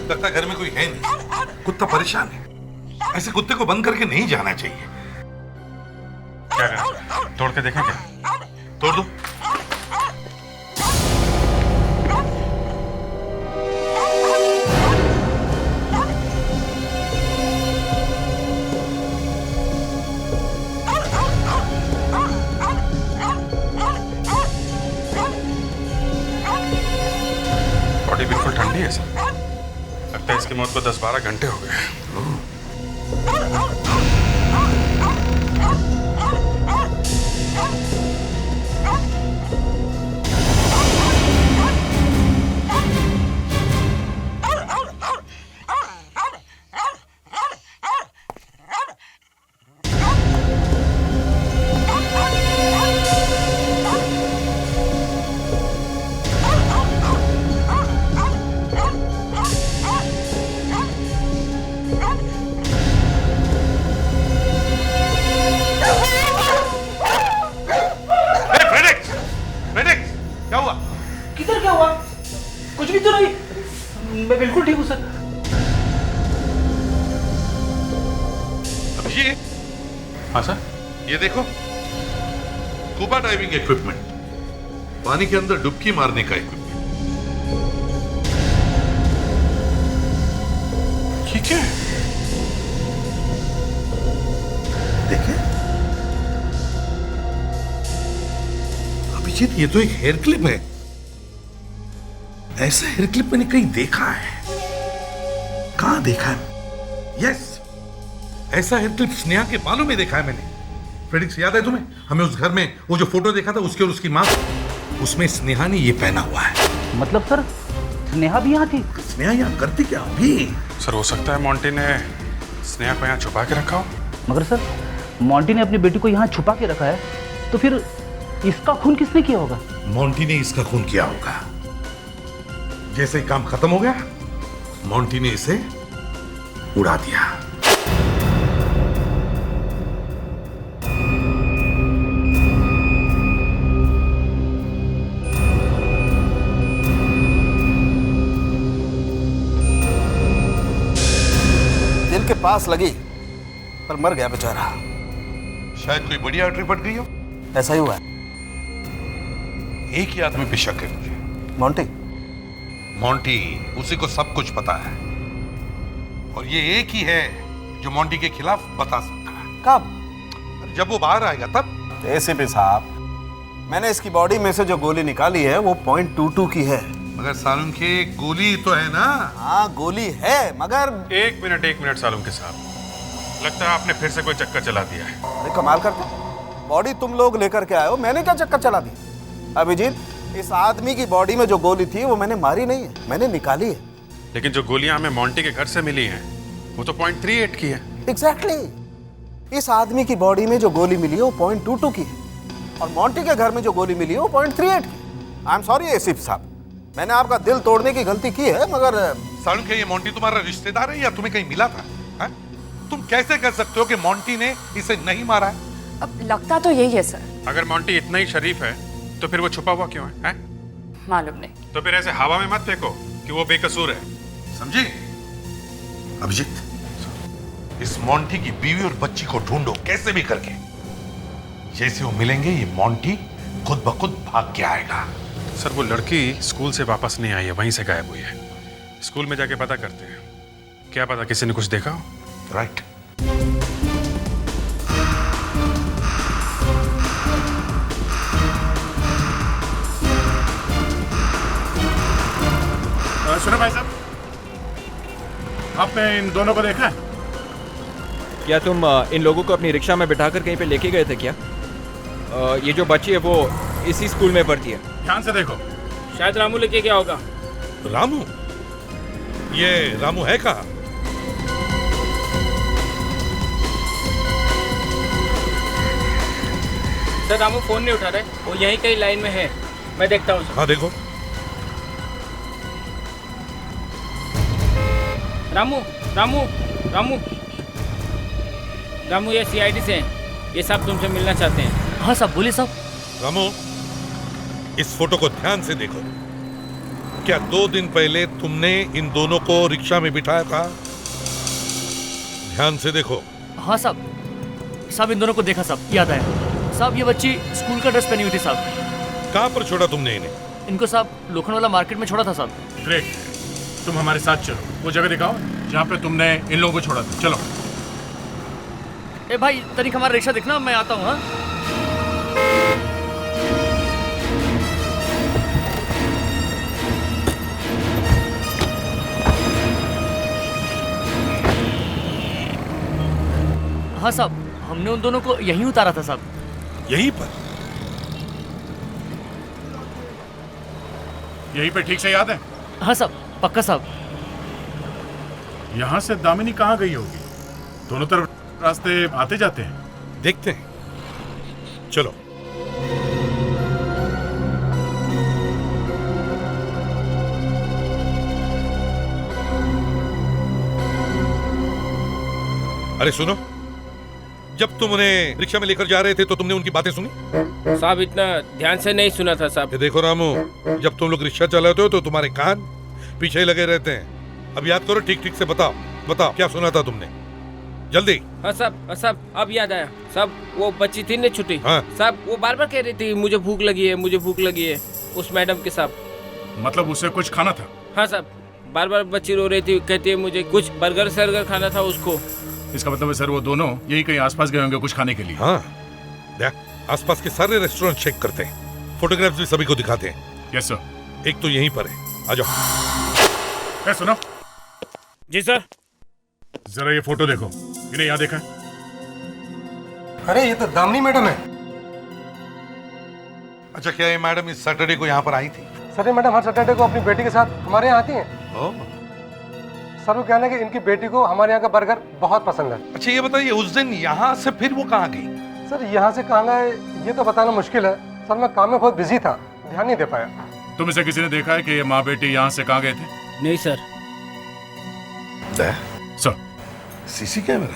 S13: लगता घर में कोई है नहीं, कुत्ता परेशान है। ऐसे कुत्ते को बंद करके नहीं जाना चाहिए।
S1: क्या करें, तोड़ के देखें क्या?
S13: तोड़ दो।
S1: बॉडी बिल्कुल ठंडी है सर। लगता है इसकी मौत को 10-12 घंटे हो गए।
S13: देखो, स्कूबा डाइविंग इक्विपमेंट, पानी के अंदर डुबकी मारने का इक्विपमेंट। ठीक है, देखें अभिजीत, ये तो एक हेयर क्लिप है। ऐसा हेयर क्लिप मैंने कहीं देखा है। कहां देखा है? यस, ऐसा हेयर क्लिप स्नेहा के बालों में देखा है मैंने। फ्रेडिक्स, याद है तुम्हें? हमें उस घर में वो जो फोटो देखा था उसके और उसकी मां, उसमें स्नेहा ने ये पहना हुआ है।
S8: मतलब सर, स्नेहा भी यहाँ थी?
S13: स्नेहा यहाँ करती क्या होगी?
S1: सर, हो सकता है मोंटी ने स्नेहा को यहाँ छुपा के रखा हो।
S8: मगर सर, मोंटी ने अपनी बेटी को यहाँ छुपा के रखा है, तो फिर इसका खून किसने किया होगा?
S13: मोंटी ने इसका खून किया होगा। जैसे ही काम खत्म हो गया, मोंटी ने इसे उड़ा दिया।
S15: दिल के पास लगी पर मर गया बेचारा।
S13: शायद कोई बड़ी आर्टरी फट गई हो।
S15: ऐसा ही हुआ है।
S13: एक ही आदमी पे शक है मुझे।
S15: मोंटी?
S13: मोंटी, उसी को सब कुछ पता है, और ये एक ही है जो मोंटी के खिलाफ बता सकता है।
S15: कब?
S13: जब वो बाहर आएगा तब।
S15: एसीपी साहब, मैंने इसकी बॉडी में से जो गोली निकाली है वो .22 की है।
S13: मगर सालुम के गोली तो है ना?
S15: हाँ, गोली है, मगर
S1: एक मिनट सालुम के साहब, लगता है आपने फिर से कोई चक्कर चला दिया है।
S15: अरे कमाल करते, बॉडी तुम लोग लेकर के आए हो, मैंने क्या चक्कर चला दिया? अभिजीत, इस आदमी की बॉडी में जो गोली थी वो मैंने मारी नहीं है, मैंने निकाली है।
S1: लेकिन जो गोलियां हमें मोंटी के घर से मिली हैं वो तो .38 की है।
S15: एग्जैक्टली। इस आदमी की बॉडी में जो गोली मिली है वो .22 की है, और मोंटी के घर में जो गोली मिली है वो .38 की। आई एम सॉरी एसीपी साहब, मैंने आपका दिल तोड़ने की गलती की है, मगर
S13: सालुम के, ये मोंटी तुम्हारा रिश्तेदार है या तुम्हें कहीं मिला था? है? तुम कैसे कह सकते हो कि मोंटी ने इसे नहीं मारा है?
S12: अब लगता तो यही है सर।
S1: अगर मोंटी इतना ही शरीफ है तो फिर वो छुपा हुआ क्यों है?
S12: मालूम नहीं।
S1: तो फिर ऐसे हवा में मत फेंको कि वो बेकसूर है।
S13: समझे? अभिजीत, इस मोंटी की बीवी और बच्ची को ढूंढो कैसे भी करके। जैसे वो मिलेंगे, ये मोंटी खुद ब खुद भाग के आएगा।
S1: सर, वो लड़की स्कूल से वापस नहीं आई है, वहीं से गायब हुई है। स्कूल में जाके पता करते हैं, क्या पता किसी ने कुछ देखा हो।
S13: राइट।
S17: सुनो भाई साहब, आपने इन दोनों को देखा है?
S18: क्या तुम इन लोगों को अपनी रिक्शा में बिठाकर कहीं पे लेके गए थे क्या? ये जो बच्ची है वो इसी स्कूल में पढ़ती है।
S17: ध्यान से देखो।
S14: शायद रामू लेके गया होगा।
S13: रामू? ये रामू है कहाँ?
S14: सर, रामू फोन नहीं उठा रहे, वो यहीं कहीं लाइन में है, मैं देखता हूँ।
S13: हाँ देखो।
S14: रामू रामू रामू रामू, ये सीआईडी से हैं, ये सब तुमसे मिलना चाहते हैं।
S6: हाँ साहब, बोलिए साहब।
S13: रामू, इस फोटो को ध्यान से देखो। क्या 2 दिन पहले तुमने इन दोनों को रिक्शा में बिठाया था? ध्यान से देखो।
S6: हाँ साहब, इन दोनों को देखा साहब, याद आया साहब। ये बच्ची स्कूल का ड्रेस पहनी हुई थी साहब।
S13: कहाँ पर छोड़ा तुमने इन्हें?
S6: इनको साहब लोखंड वाला मार्केट में छोड़ा था साहब।
S17: ग्रेट, तुम हमारे साथ चलो, वो जगह दिखाओ जहाँ पे तुमने इन लोगों को छोड़ा था। चलो।
S6: ए भाई, तनिक हमारा रिक्शा दिखना, मैं आता हूँ। हाँ, हाँ साहब, हमने उन दोनों को यहीं उतारा था साहब।
S13: यहीं पर?
S17: यहीं पे ठीक से याद है?
S6: हाँ साहब, पक्का साहब।
S17: यहाँ से दामिनी कहाँ गई होगी? दोनों तरफ रास्ते आते जाते हैं।
S13: देखते हैं, चलो। अरे सुनो, जब तुम उन्हें रिक्शा में लेकर जा रहे थे तो तुमने उनकी बातें सुनी?
S14: साहब, इतना ध्यान से नहीं सुना था साहब।
S13: ये देखो रामू, जब तुम लोग रिक्शा चलाते हो तो तुम्हारे कान पीछे ही लगे रहते हैं। अब याद करो, ठीक ठीक से बताओ क्या सुना था तुमने?
S5: जल्दी।
S19: हाँ साहब अब याद आया साहब, वो बच्ची थी ना छुट्टी।
S5: हाँ।
S19: साहब वो बार बार कह रही थी मुझे भूख लगी है, मुझे भूख लगी है, उस मैडम के साथ।
S17: मतलब उसे कुछ खाना था?
S19: हाँ साहब, बार बार बच्ची रो रही थी, कहती है मुझे कुछ बर्गर सर्गर खाना था उसको।
S17: इसका मतलब है सर वो दोनों यही कहीं आसपास गए होंगे कुछ खाने के लिए।
S5: हाँ, देख आसपास के सारे रेस्टोरेंट चेक करते हैं, फोटोग्राफ्स भी सभी को दिखाते हैं।
S17: Yes sir.
S5: एक तो यहीं पर है, आ जाओ।
S17: सुनो।
S19: जी सर।
S17: जरा ये फोटो देखो, इन्हें यहाँ देखा?
S20: अरे ये तो दामिनी मैडम है।
S13: अच्छा, क्या ये मैडम इस सैटरडे को यहाँ पर आई थी?
S20: सर ये मैडम हर सैटरडे को अपनी बेटी के साथ हमारे यहाँ आती हैं। सर वो कहना है कि इनकी बेटी को हमारे यहाँ का बर्गर बहुत पसंद है।
S13: अच्छा ये बताइए, उस दिन यहाँ से फिर वो कहाँ गई?
S20: सर यहाँ से कहाँ गए ये तो बताना मुश्किल है सर, मैं काम में बहुत बिजी था, ध्यान नहीं दे पाया।
S17: तुम इसे किसी ने देखा है कि ये माँ बेटी यहाँ से कहाँ गए थे?
S19: नहीं सर।
S17: Sir
S13: CC camera?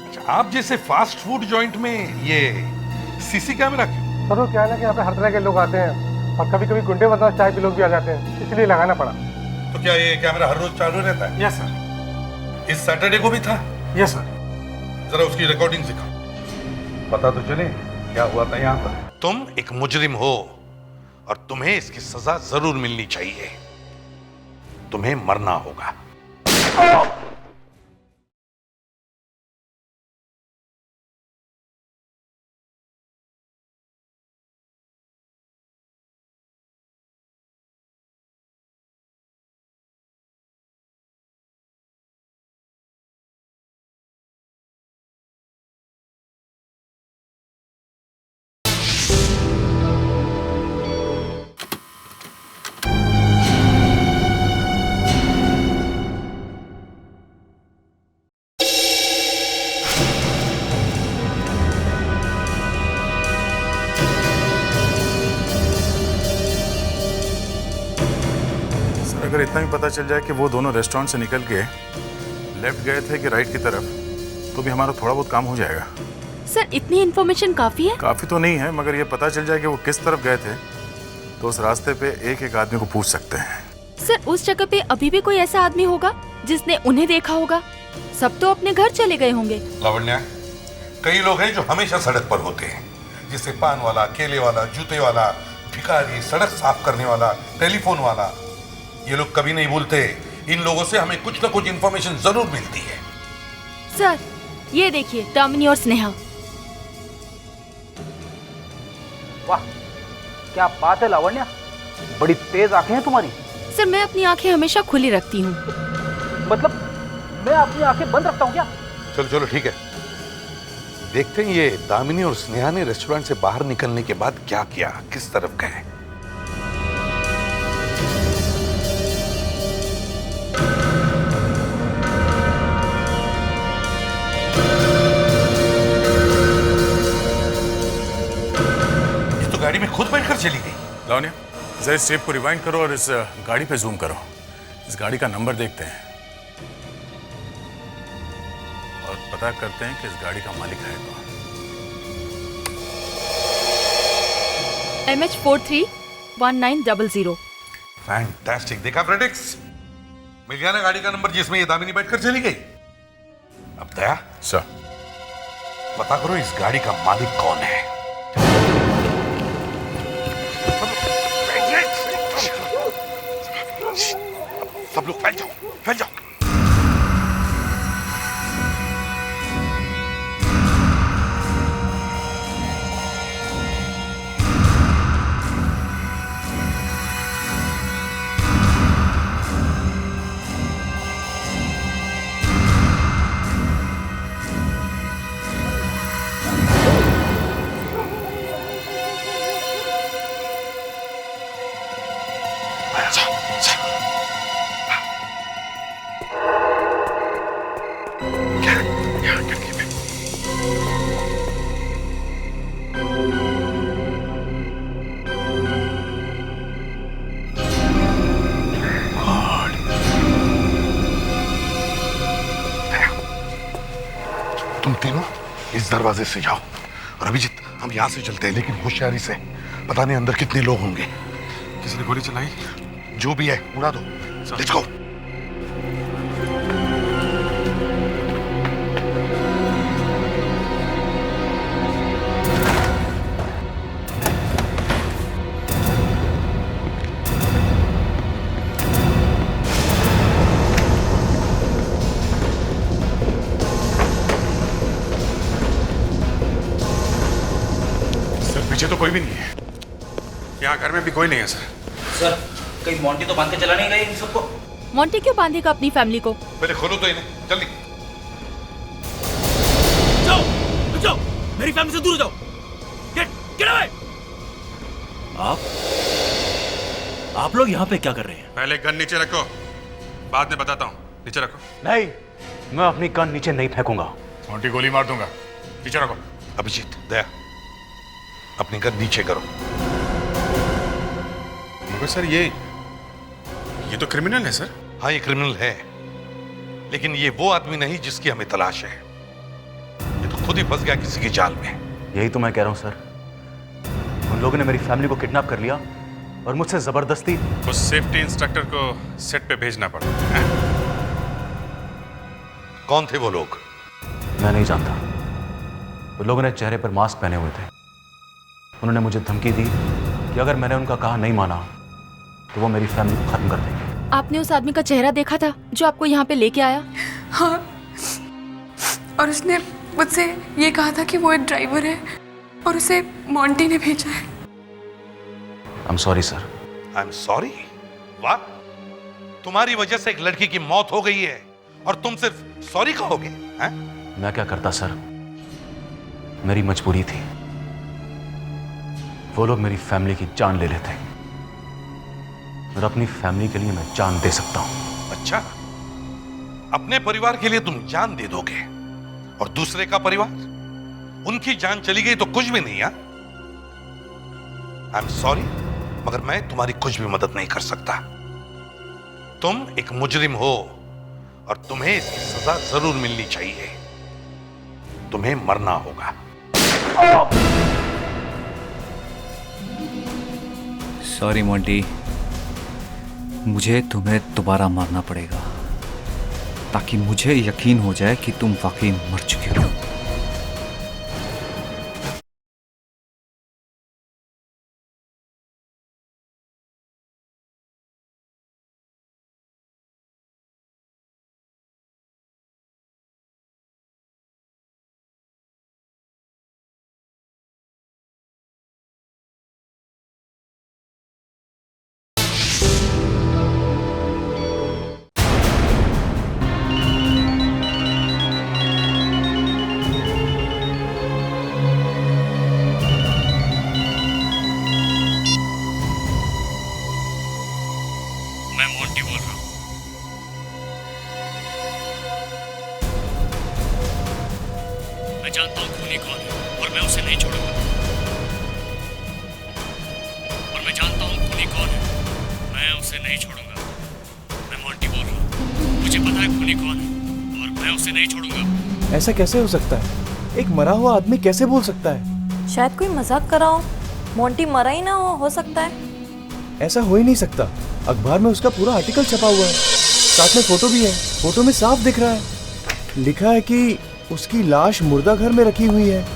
S13: अच्छा, आप जैसे फास्ट फूड जॉइंट में ये सीसी कैमरा क्यों?
S20: सर वो क्या है ना कि यहाँ पे हर तरह के लोग आते हैं और कभी कभी गुंडे बदमाश टाइप के लोग भी आ जाते हैं, इसलिए लगाना पड़ा।
S13: तो क्या ये कैमरा हर रोज चालू रहता है?
S20: Yes sir.
S13: इस सैटरडे को भी था?
S20: Yes sir.
S13: जरा उसकी रिकॉर्डिंग दिखाओ, पता तो चले क्या हुआ था यहाँ पर। तुम एक मुजरिम हो और तुम्हें इसकी सजा जरूर मिलनी चाहिए। तुम्हें मरना होगा।
S3: अगर इतना भी पता चल जाए कि वो दोनों रेस्टोरेंट से निकल के लेफ्ट गए थे कि राइट की तरफ, तो भी हमारा थोड़ा बहुत काम हो जाएगा।
S16: सर इतनी इन्फॉर्मेशन काफी है?
S3: काफी तो नहीं है, मगर ये पता चल जाए कि वो किस तरफ गए थे तो उस रास्ते पे एक एक आदमी को पूछ सकते हैं।
S16: सर उस जगह पे अभी भी कोई ऐसा आदमी होगा जिसने उन्हें देखा होगा? सब तो अपने घर चले गए होंगे।
S13: लावण्या, कई लोग हैं जो हमेशा सड़क पर होते हैं, जैसे पान वाला, केले वाला, जूते वाला, भिखारी, सड़क साफ करने वाला, टेलीफोन वाला। ये लोग कभी नहीं भूलते। इन लोगों से हमें कुछ ना कुछ इंफॉर्मेशन जरूर मिलती है।
S16: सर ये देखिए, दामिनी और स्नेहा।
S8: वाह क्या बात है लावण्या, बड़ी तेज आंखें हैं तुम्हारी।
S16: सर मैं अपनी आंखें हमेशा खुली रखती हूँ।
S8: मतलब मैं अपनी आंखें बंद रखता हूँ क्या?
S13: चलो चलो ठीक है, देखते हैं ये दामिनी और स्नेहा ने रेस्टोरेंट से बाहर निकलने के बाद क्या किया, किस तरफ गए। गाड़ी में खुद बैठकर चली गई।
S3: लावण्या, जरा इस टेप को रिवाइंड करो और इस गाड़ी पे जूम करो। इस गाड़ी का नंबर देखते हैं और पता करते हैं कि इस गाड़ी का मालिक है कौन।
S16: MH431900।
S13: फैंटास्टिक, देखा फ्रेडिक्स, मिल गया ना गाड़ी का नंबर जिसमें ये दामिनी बैठकर चली गई। अब दया
S3: सर,
S13: पता करो इस गाड़ी का मालिक कौन है। सब लोग फैल जाओ, फैल जाओ। तुम तीनों इस दरवाजे से जाओ और अभिजीत हम यहाँ से चलते हैं, लेकिन होशियारी से। पता नहीं अंदर कितने लोग होंगे।
S3: किसी ने गोली चलाई?
S13: जो भी है उड़ा दो। Let's go.
S1: मुझे तो कोई भी नहीं है। यहाँ घर में भी कोई नहीं है सर।
S8: सर कहीं मोंटी तो बांध के चला नहीं गई इन सबको?
S16: मोंटी क्यों बांधेगा अपनी फैमिली को?
S13: पहले खोलो तो इन्हें, जल्दी।
S10: जाओ, रुक जाओ, मेरी फैमिली से दूर हो जाओ। Get away. आप लोग यहाँ पे क्या कर रहे हैं?
S1: पहले गन नीचे रखो, बाद में बताता हूँ। नीचे रखो।
S2: नहीं, मैं अपनी गन नीचे नहीं फेंकूंगा।
S3: मोंटी गोली मार दूंगा, नीचे रखो।
S13: अभिजीत, दया, अपनी गन नीचे करो।
S1: मगर सर ये तो क्रिमिनल है सर।
S13: हाँ, ये क्रिमिनल है, लेकिन ये वो आदमी नहीं जिसकी हमें तलाश है। ये तो खुद ही फंस गया किसी की जाल में।
S2: यही तो मैं कह रहा हूं सर, उन लोगों ने मेरी फैमिली को किडनैप कर लिया और मुझसे जबरदस्ती
S1: उस सेफ्टी इंस्ट्रक्टर को सेट पे भेजना पड़ा है।
S13: कौन थे वो लोग?
S2: मैं नहीं जानता। वो लोगों ने चेहरे पर मास्क पहने हुए थे। उन्होंने मुझे धमकी दी कि अगर मैंने उनका कहा नहीं माना तो वो मेरी फैमिली को खत्म कर देंगे।
S16: आपने उस आदमी का चेहरा देखा था जो आपको यहाँ पे लेके आया?
S21: हाँ, और उसने मुझसे ये कहा था कि वो एक ड्राइवर है और उसे मोंटी ने भेजा है।
S2: I'm sorry sir.
S13: I'm sorry? वाह, तुम्हारी वजह से एक लड़की की मौत हो गई है और तुम सिर्फ सॉरी कहोगे? हैं?
S2: मैं क्या करता सर, मेरी मजबूरी थी। वो लोग मेरी फैमिली की जान ले लेते और अपनी फैमिली के लिए मैं जान दे सकता हूं।
S13: अच्छा, अपने परिवार के लिए तुम जान दे दोगे और दूसरे का परिवार, उनकी जान चली गई तो कुछ भी नहीं। आई एम सॉरी, मगर मैं तुम्हारी कुछ भी मदद नहीं कर सकता। तुम एक मुजरिम हो और तुम्हें इसकी सजा जरूर मिलनी चाहिए। तुम्हें मरना होगा।
S9: सॉरी मोंटी, मुझे तुम्हें दोबारा मारना पड़ेगा ताकि मुझे यकीन हो जाए कि तुम वाकई मर चुके हो।
S6: मैं मोंटी बोल रहा हूँ। मैं जानता हूँ खूनी कौन है और मैं उसे नहीं छोड़ूंगा। और मैं जानता हूँ खूनी कौन है, मैं उसे नहीं छोड़ूंगा। मैं मोंटी बोल रहा हूँ, मुझे पता है खूनी कौन है और मैं उसे नहीं छोड़ूंगा।
S22: ऐसा कैसे हो सकता है? एक मरा हुआ आदमी कैसे बोल सकता है?
S23: शायद कोई मजाक कर रहा हो। मोंटी मरा ही ना हो सकता है।
S22: ऐसा हो ही नहीं सकता। अखबार में उसका पूरा आर्टिकल छपा हुआ है, साथ में फोटो भी है। फोटो में साफ दिख रहा है, लिखा है कि उसकी लाश मुर्दा घर में रखी हुई है।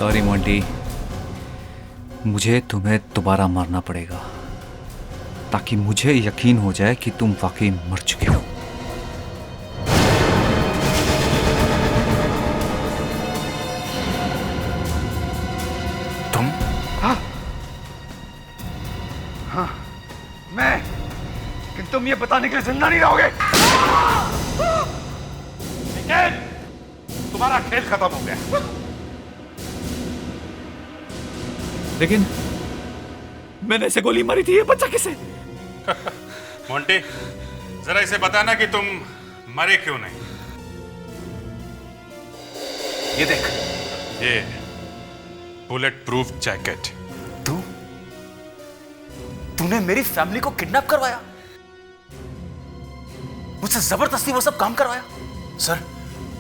S9: सॉरी मोंटी, मुझे तुम्हें दोबारा मारना पड़ेगा ताकि मुझे यकीन हो जाए कि तुम वाकई मर चुके हो।
S13: तुम? हाँ, हाँ, मैं, लेकिन तुम ये बताने के लिए जिंदा नहीं रहोगे। तुम्हारा खेल खत्म हो गया।
S9: लेकिन मैंने इसे गोली मारी थी, ये बच्चा किसे?
S1: मोंटी, जरा इसे बताना कि तुम मरे क्यों नहीं।
S2: ये देख,
S1: ये बुलेट प्रूफ जैकेट।
S2: तूने मेरी फैमिली को किडनैप करवाया, मुझसे जबरदस्ती वो सब काम करवाया। सर,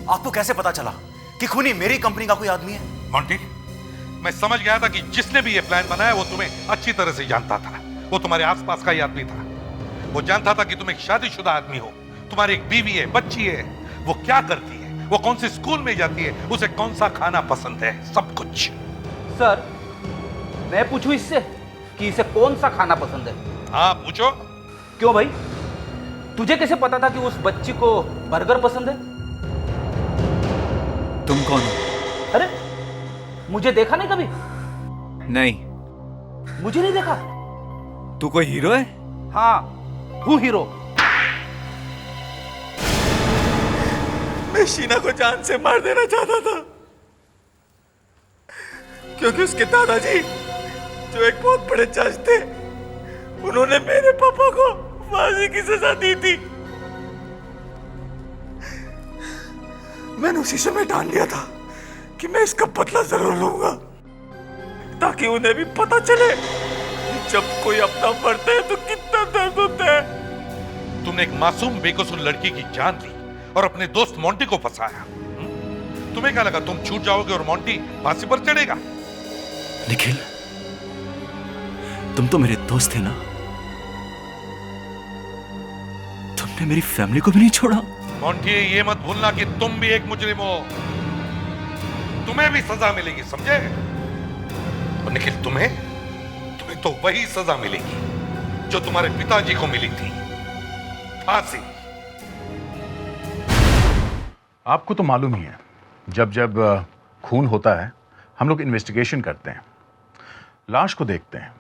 S2: आपको कैसे पता चला कि खूनी मेरी कंपनी का कोई आदमी है?
S13: मोंटी, मैं समझ गया था कि जिसने भी ये प्लान बनाया वो तुम्हें अच्छी तरह से जानता था। वो तुम्हारे आसपास का ही आदमी था। वो जानता था कि तुम एक शादीशुदा आदमी हो, तुम्हारी एक बीवी है, बच्ची है, वो क्या करती है, वो कौन से स्कूल में जाती है, उसे कौन सा खाना पसंद है, सब कुछ।
S8: सर, मैं पूछूं इससे कि इसे कौन सा खाना पसंद है?
S13: हाँ, पूछो।
S8: क्यों भाई, तुझे कैसे पता था कि उस बच्ची को बर्गर पसंद है?
S9: तुम कौन हो?
S8: अरे, मुझे देखा नहीं कभी?
S9: नहीं।
S8: मुझे नहीं देखा?
S9: तू कोई हीरो है?
S8: हाँ, हूँ हीरो।
S9: मैं शीना को जान से मार देना चाहता था, क्योंकि उसके दादाजी जो एक बहुत बड़े जज थे, उन्होंने मेरे पापा को फांसी की सजा दी थी। मैंने उसी समय ठान लिया था कि मैं इसका बदला जरूर लूंगा, ताकि उन्हें भी पता चले कि जब कोई अपना मरता है तो कितना दर्द होता है।
S13: तुमने एक मासूम बेकसूर लड़की की जान ली और अपने दोस्त मोंटी को फंसाया। तुम्हें क्या लगा तुम छूट जाओगे और मोंटी फांसी पर चढ़ेगा?
S10: निखिल, तुम तो मेरे दोस्त थे ना, तुमने मेरी फैमिली को भी नहीं छोड़ा।
S13: मोंटी, ये मत भूलना कि तुम भी एक मुजरिम हो, तुम्हें भी सजा मिलेगी, समझे? और निखिल, तुम्हें तो वही सजा मिलेगी जो तुम्हारे पिताजी को मिली थी, फांसी।
S3: आपको तो मालूम ही है, जब जब खून होता है हम लोग इन्वेस्टिगेशन करते हैं, लाश को देखते हैं।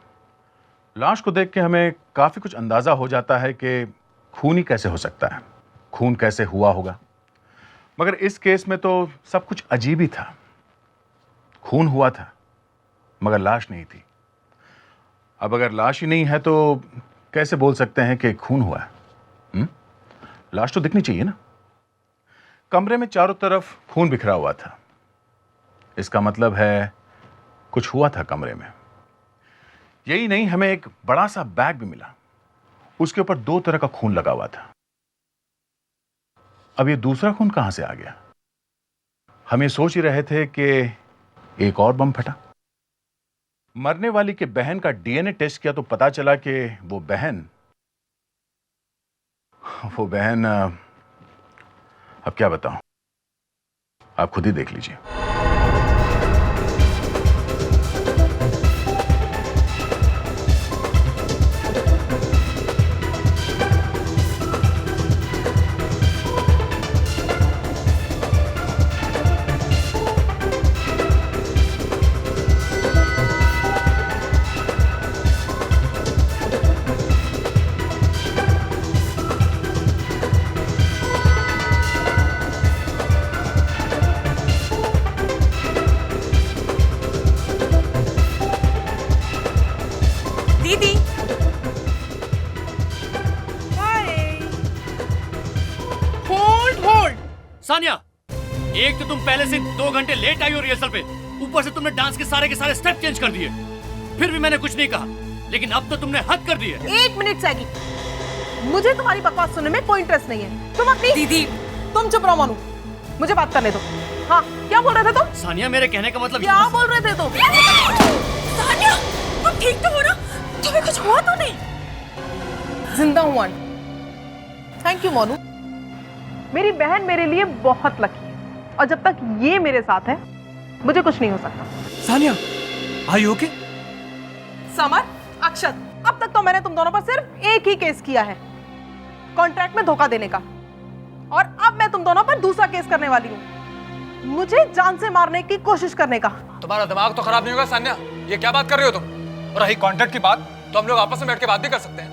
S3: लाश को देख के हमें काफ़ी कुछ अंदाज़ा हो जाता है कि खून ही कैसे हो सकता है, खून कैसे हुआ होगा। मगर इस केस में तो सब कुछ अजीब ही था। खून हुआ था मगर लाश नहीं थी। अब अगर लाश ही नहीं है तो कैसे बोल सकते हैं कि खून हुआ है? लाश तो दिखनी चाहिए ना। कमरे में चारों तरफ खून बिखरा हुआ था, इसका मतलब है कुछ हुआ था कमरे में। यही नहीं, हमें एक बड़ा सा बैग भी मिला, उसके ऊपर 2 तरह का खून लगा हुआ था। अब ये दूसरा खून कहां से आ गया? हम ये सोच ही रहे थे कि एक और बम फटा। मरने वाली के बहन का डीएनए टेस्ट किया तो पता चला कि वो बहन अब क्या बताऊं, आप खुद ही देख लीजिए।
S6: सानिया, एक तो तुम पहले से 2 घंटे लेट आई हो रिहर्सल पे, ऊपर से तुमने डांस के सारे स्टेप चेंज कर दिए। फिर भी मैंने कुछ नहीं कहा, लेकिन अब तो तुमने हद कर दी है।
S4: 1 मिनट सैगी, मुझे तुम्हारी बकवास सुनने में कोई इंटरेस्ट नहीं है। तुम अपनी दीदी, तुम चुप रहो मानू, मुझे बात करने दो। हाँ, क्या बोल रहे थे तुम?
S6: सानिया, मेरे कहने का मतलब
S4: क्या बोल रहे थे तुम?
S21: सानिया, तुम ठीक तो हो ना? तुम्हें कुछ हुआ तो नहीं?
S4: जिंदा हूं। थैंक यू मोनू, मेरी बहन मेरे लिए बहुत लकी है, और जब तक ये मेरे साथ है मुझे कुछ नहीं हो सकता।
S10: Sania, are you okay?
S4: Samar, Akshat, अब तक तो मैंने तुम दोनों पर सिर्फ एक ही केस किया है, कॉन्ट्रैक्ट में धोखा देने का, और अब मैं तुम दोनों पर दूसरा केस करने वाली हूँ, मुझे जान से मारने की कोशिश करने का।
S18: तुम्हारा दिमाग तो खराब नहीं होगा सान्या? ये क्या बात कर रहे हो तुम? और रही कॉन्ट्रैक्ट की बात, तो हम लोग आपस में बैठ के बात भी कर सकते हैं।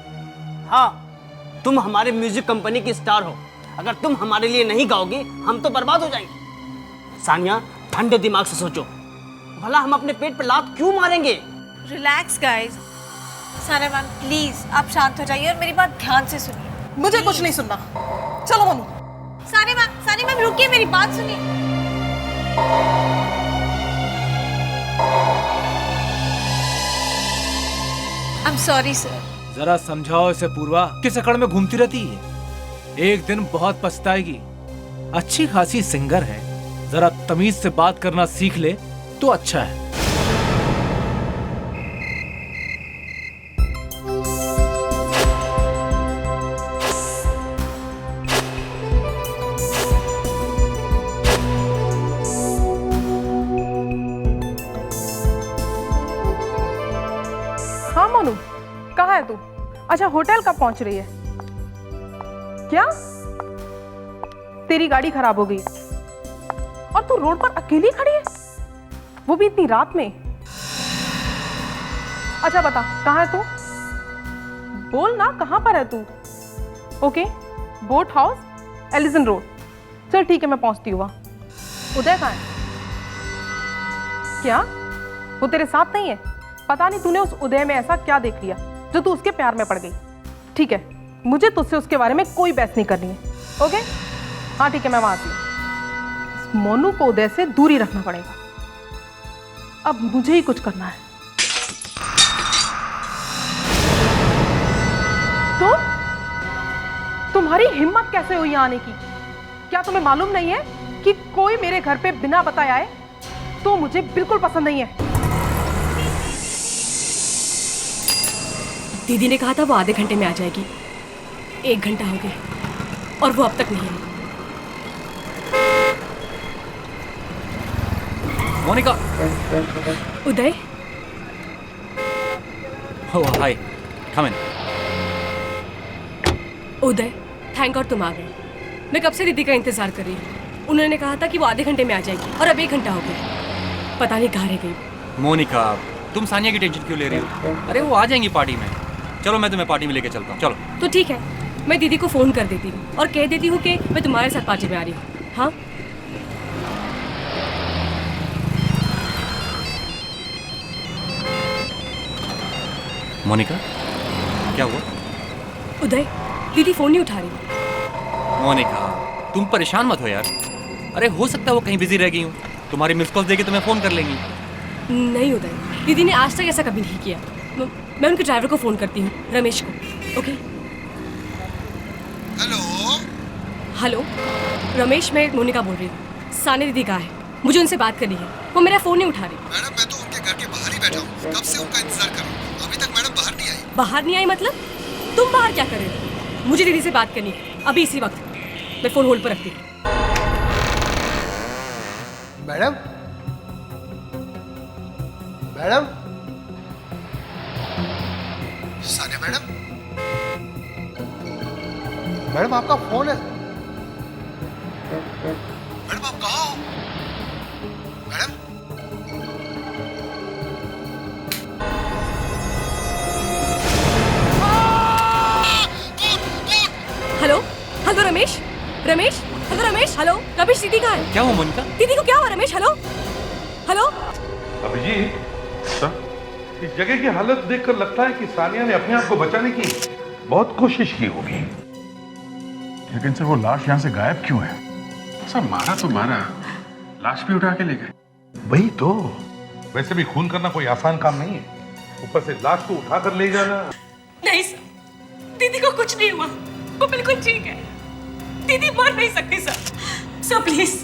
S7: हाँ, तुम हमारे म्यूजिक कंपनी की स्टार हो, अगर तुम हमारे लिए नहीं गाओगी हम तो बर्बाद हो जाएंगे। सानिया, ठंडे दिमाग से सोचो, भला हम अपने पेट पे लात क्यों मारेंगे?
S23: Relax guys. सारा मैम प्लीज आप शांत हो जाइए और मेरी बात ध्यान से सुनिए।
S4: मुझे कुछ नहीं सुनना, चलो मनु।
S23: सारे मैम रुकिए, मेरी बात सुनिए। I am sorry sir.
S11: जरा समझाओ इसे पूर्वा, किस अकड़ में घूमती रहती है, एक दिन बहुत पछताएगी। अच्छी खासी सिंगर है, जरा तमीज से बात करना सीख ले तो अच्छा है।
S4: हाँ मोनू, कहाँ है तू? अच्छा होटल कब पहुंच रही है? क्या तेरी गाड़ी खराब हो गई और तू रोड पर अकेली खड़ी है, वो भी इतनी रात में? अच्छा बता कहाँ है तू? बोल ना कहाँ पर है तू? Okay, boat house, Allison road. चल ठीक है, मैं पहुंचती हूँ वहाँ। उदय कहाँ है? क्या वो तेरे साथ नहीं है? पता नहीं तूने उस उदय में ऐसा क्या देख लिया जो तू उसके प्यार में पड़ गई। ठीक है, मुझे तुझसे उसके बारे में कोई बहस नहीं करनी है। ओके हाँ ठीक है, मैं वहां आती हूँ। मोनू को उदय से दूरी रखना पड़ेगा, अब मुझे ही कुछ करना है। तो तुम्हारी हिम्मत कैसे हुई यहाँ आने की? क्या तुम्हें मालूम नहीं है कि कोई मेरे घर पे बिना बताए आए तो मुझे बिल्कुल पसंद नहीं है।
S12: दीदी ने कहा था वो आधे घंटे में आ जाएगी, 1 घंटा हो गया और वो अब तक नहीं आई।
S18: मोनिका।
S12: उदय।
S18: ओह हाय, कम इन।
S12: उदय, थैंक गॉड तुम आ गए। मैं कब से दीदी का इंतजार कर रही हूँ। उन्होंने कहा था कि वो आधे घंटे में आ जाएगी और अब 1 घंटा हो गया, पता नहीं कहाँ रह गई।
S18: मोनिका, तुम सानिया की टेंशन क्यों ले रही हो? अरे वो आ जाएंगी पार्टी में। चलो मैं तुम्हें पार्टी में लेके चलता हूँ, चलो।
S12: तो ठीक है, मैं दीदी को फ़ोन कर देती हूँ और कह देती हूँ कि मैं तुम्हारे साथ पार्टी में आ रही हूँ। हाँ
S18: मोनिका, क्या हुआ?
S12: उदय, दीदी फ़ोन नहीं उठा रही।
S18: मोनिका, तुम परेशान मत हो यार। अरे हो सकता है वो कहीं बिजी रह गई हूँ, तुम्हारी मिस कॉल देके तुम्हें फ़ोन कर लेंगी।
S12: नहीं उदय, दीदी ने आज तक ऐसा कभी नहीं किया। मैं उनके ड्राइवर को फ़ोन करती हूँ, रमेश को। ओके। हेलो रमेश, मैं मोनिका बोल रही हूँ। सानिया दीदी कहाँ है? मुझे उनसे बात करनी है, वो मेरा फ़ोन नहीं उठा रही।
S15: मैडम मैं तो उनके घर के बाहर ही बैठा हूँ, कब से उनका इंतजार कर रहा हूँ, अभी तक मैडम बाहर नहीं आई।
S12: बाहर नहीं आई मतलब? तुम बाहर क्या कर रहे हो? मुझे दीदी से बात करनी है अभी इसी वक्त। मैं फ़ोन होल्ड पर रखती हूँ।
S20: Madam, madam,
S15: Sania madam,
S20: madam आपका फोन है।
S15: मैडम आप कहाँ हो? Madam
S12: hello hello Ramesh, Ramesh, hello Ramesh, hello Ramesh, दीदी कहाँ है?
S18: क्या हुआ मोनिका?
S12: दीदी को क्या हुआ रमेश? Hello hello.
S13: अभिजीत, इस जगह की हालत देखकर लगता है कि सानिया ने अपने आप को बचाने की बहुत कोशिश की होगी।
S3: लेकिन सर वो लाश यहाँ से गायब क्यों है?
S1: सर मारा तो मारा, लाश भी उठा के ले गए।
S13: वही तो। वैसे भी खून करना कोई आसान काम नहीं है, ऊपर से लाश को उठा कर ले जाना।
S12: नहीं सर, दीदी को कुछ नहीं हुआ, वो बिल्कुल ठीक है। दीदी मर नहीं सकती सर। सर प्लीज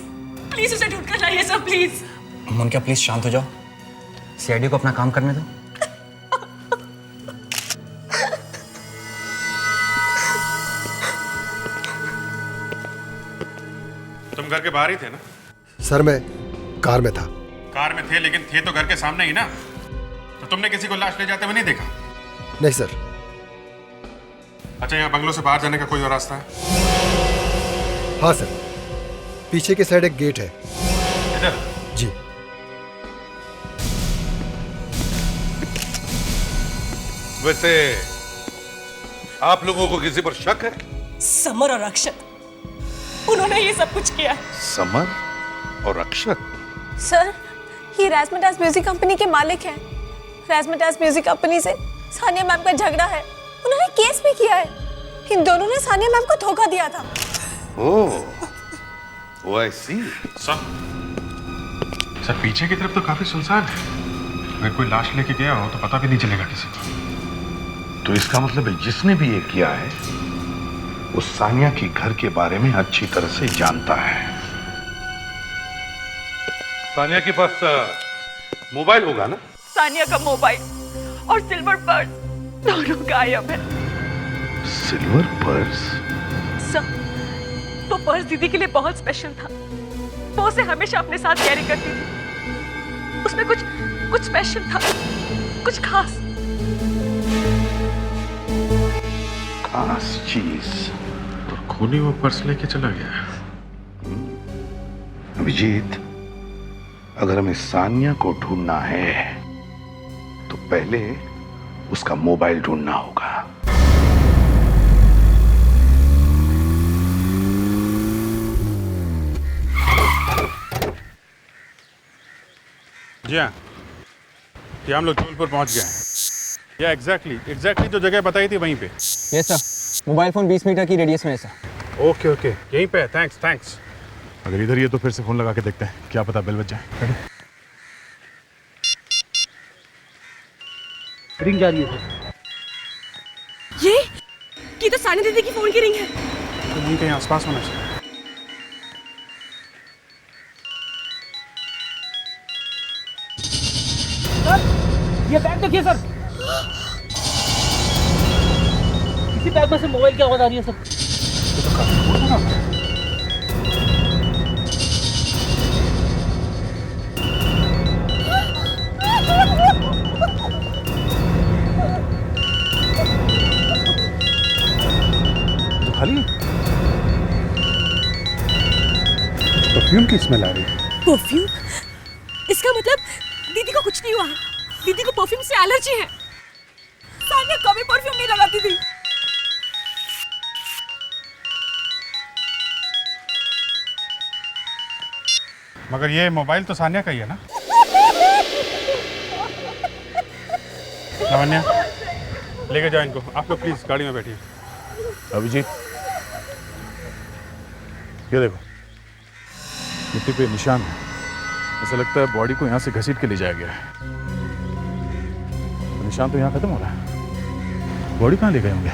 S12: प्लीज उसे ढूंढ कर लाइए सर, प्लीज।
S2: मोनिका प्लीज शांत हो जाओ, सीआईडी को अपना काम करने दो।
S1: तुम घर के बाहर ही थे ना?
S20: सर मैं कार में था।
S1: कार में थे, लेकिन थे तो घर के सामने ही ना, तो तुमने किसी को लाश ले जाते हुए नहीं देखा?
S20: नहीं सर।
S1: अच्छा, यहाँ बंगलों से बाहर जाने का कोई और रास्ता है?
S20: हाँ सर, पीछे की साइड एक गेट है।
S1: इधर?
S20: जी।
S13: वैसे आप लोगों को किसी पर शक है?
S12: समर और अक्षत, उन्होंने ये सब कुछ किया।
S13: समर और अक्षत?
S23: सर ये राजमदास म्यूजिक कंपनी के मालिक हैं राजमटास म्यूजिक कंपनी से सानिया मैम का झगड़ा है, उन्होंने केस भी किया है। इन दोनों ने सानिया मैम को धोखा दिया था।
S13: ओह आई सी।
S1: सर पीछे की तरफ तो काफी सुनसान है, अगर कोई लाश लेके गया हो तो पता भी नहीं चलेगा किसी को।
S5: तो इसका मतलब है जिसने भी ये किया है वो सानिया के घर के बारे में अच्छी तरह से जानता है।
S13: सानिया के पास मोबाइल होगा ना?
S12: सानिया का मोबाइल और सिल्वर पर्स दोनों गायब है।
S5: Silver purse?
S12: सर, वो पर्स दीदी के लिए बहुत स्पेशल था। वो उसे हमेशा अपने साथ कैरी करती थी। उसमें कुछ स्पेशल था, कुछ खास
S5: चीज।
S1: और खूनी वो पर्स लेके चला गया।
S5: अभिजीत, अगर हमें सानिया को ढूंढना है तो पहले उसका मोबाइल ढूंढना होगा।
S1: जी हाँ, ये हम लोग जबलपुर पहुंच गए हैं। या एग्जैक्टली जो जगह बताई थी वहीं पे।
S14: Yes sir, mobile phone 20 meter की रेडियस में है सर।
S1: ओके यहीं पे है। थैंक्स।
S3: अगर इधर ही है तो फिर से फोन लगा के देखते हैं, क्या पता बेल बज जाए।
S7: रिंग जा रही है सर।
S12: ये तो सानिया दीदी की फोन की रिंग है।
S1: तो यहीं कहीं आसपास होना चाहिए।
S7: ये बैग देखिए सर, इसी बैग में से मोबाइल की आवाज आ रही है सर।
S3: तो खाली परफ्यूम की स्मेल आ रही है।
S12: परफ्यूम? इसका मतलब दीदी को कुछ नहीं हुआ। दीदी को परफ्यूम से एलर्जी है। सानिया कभी परफ्यूम नहीं लगाती थी।
S1: मगर ये मोबाइल तो सानिया का ही है ना? लावण्या, लेके जाओ इनको। आप लोग प्लीज गाड़ी में बैठिए।
S3: अभिजीत, ये देखो, मिट्टी पे निशान है। ऐसा लगता है बॉडी को यहाँ से घसीट के ले जाया गया है। तो निशान तो यहाँ खत्म हो रहा है, बॉडी कहाँ ले गए होंगे?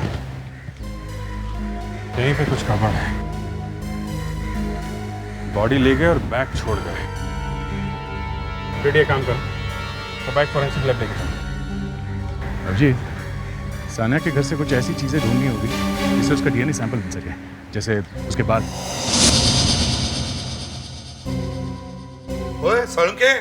S1: यहीं पे कुछ गड़बड़ है। बॉडी ले गए और बैग छोड़ गए। फिर ये काम करो तो बैग फॉरेंसिक लैब लेके जाओ।
S3: अभिजीत, सानिया के घर से कुछ ऐसी चीजें ढूंढनी होगी जिससे उसका डीएनए सैंपल मिल सके, जैसे उसके बाद।
S13: ओए सड़के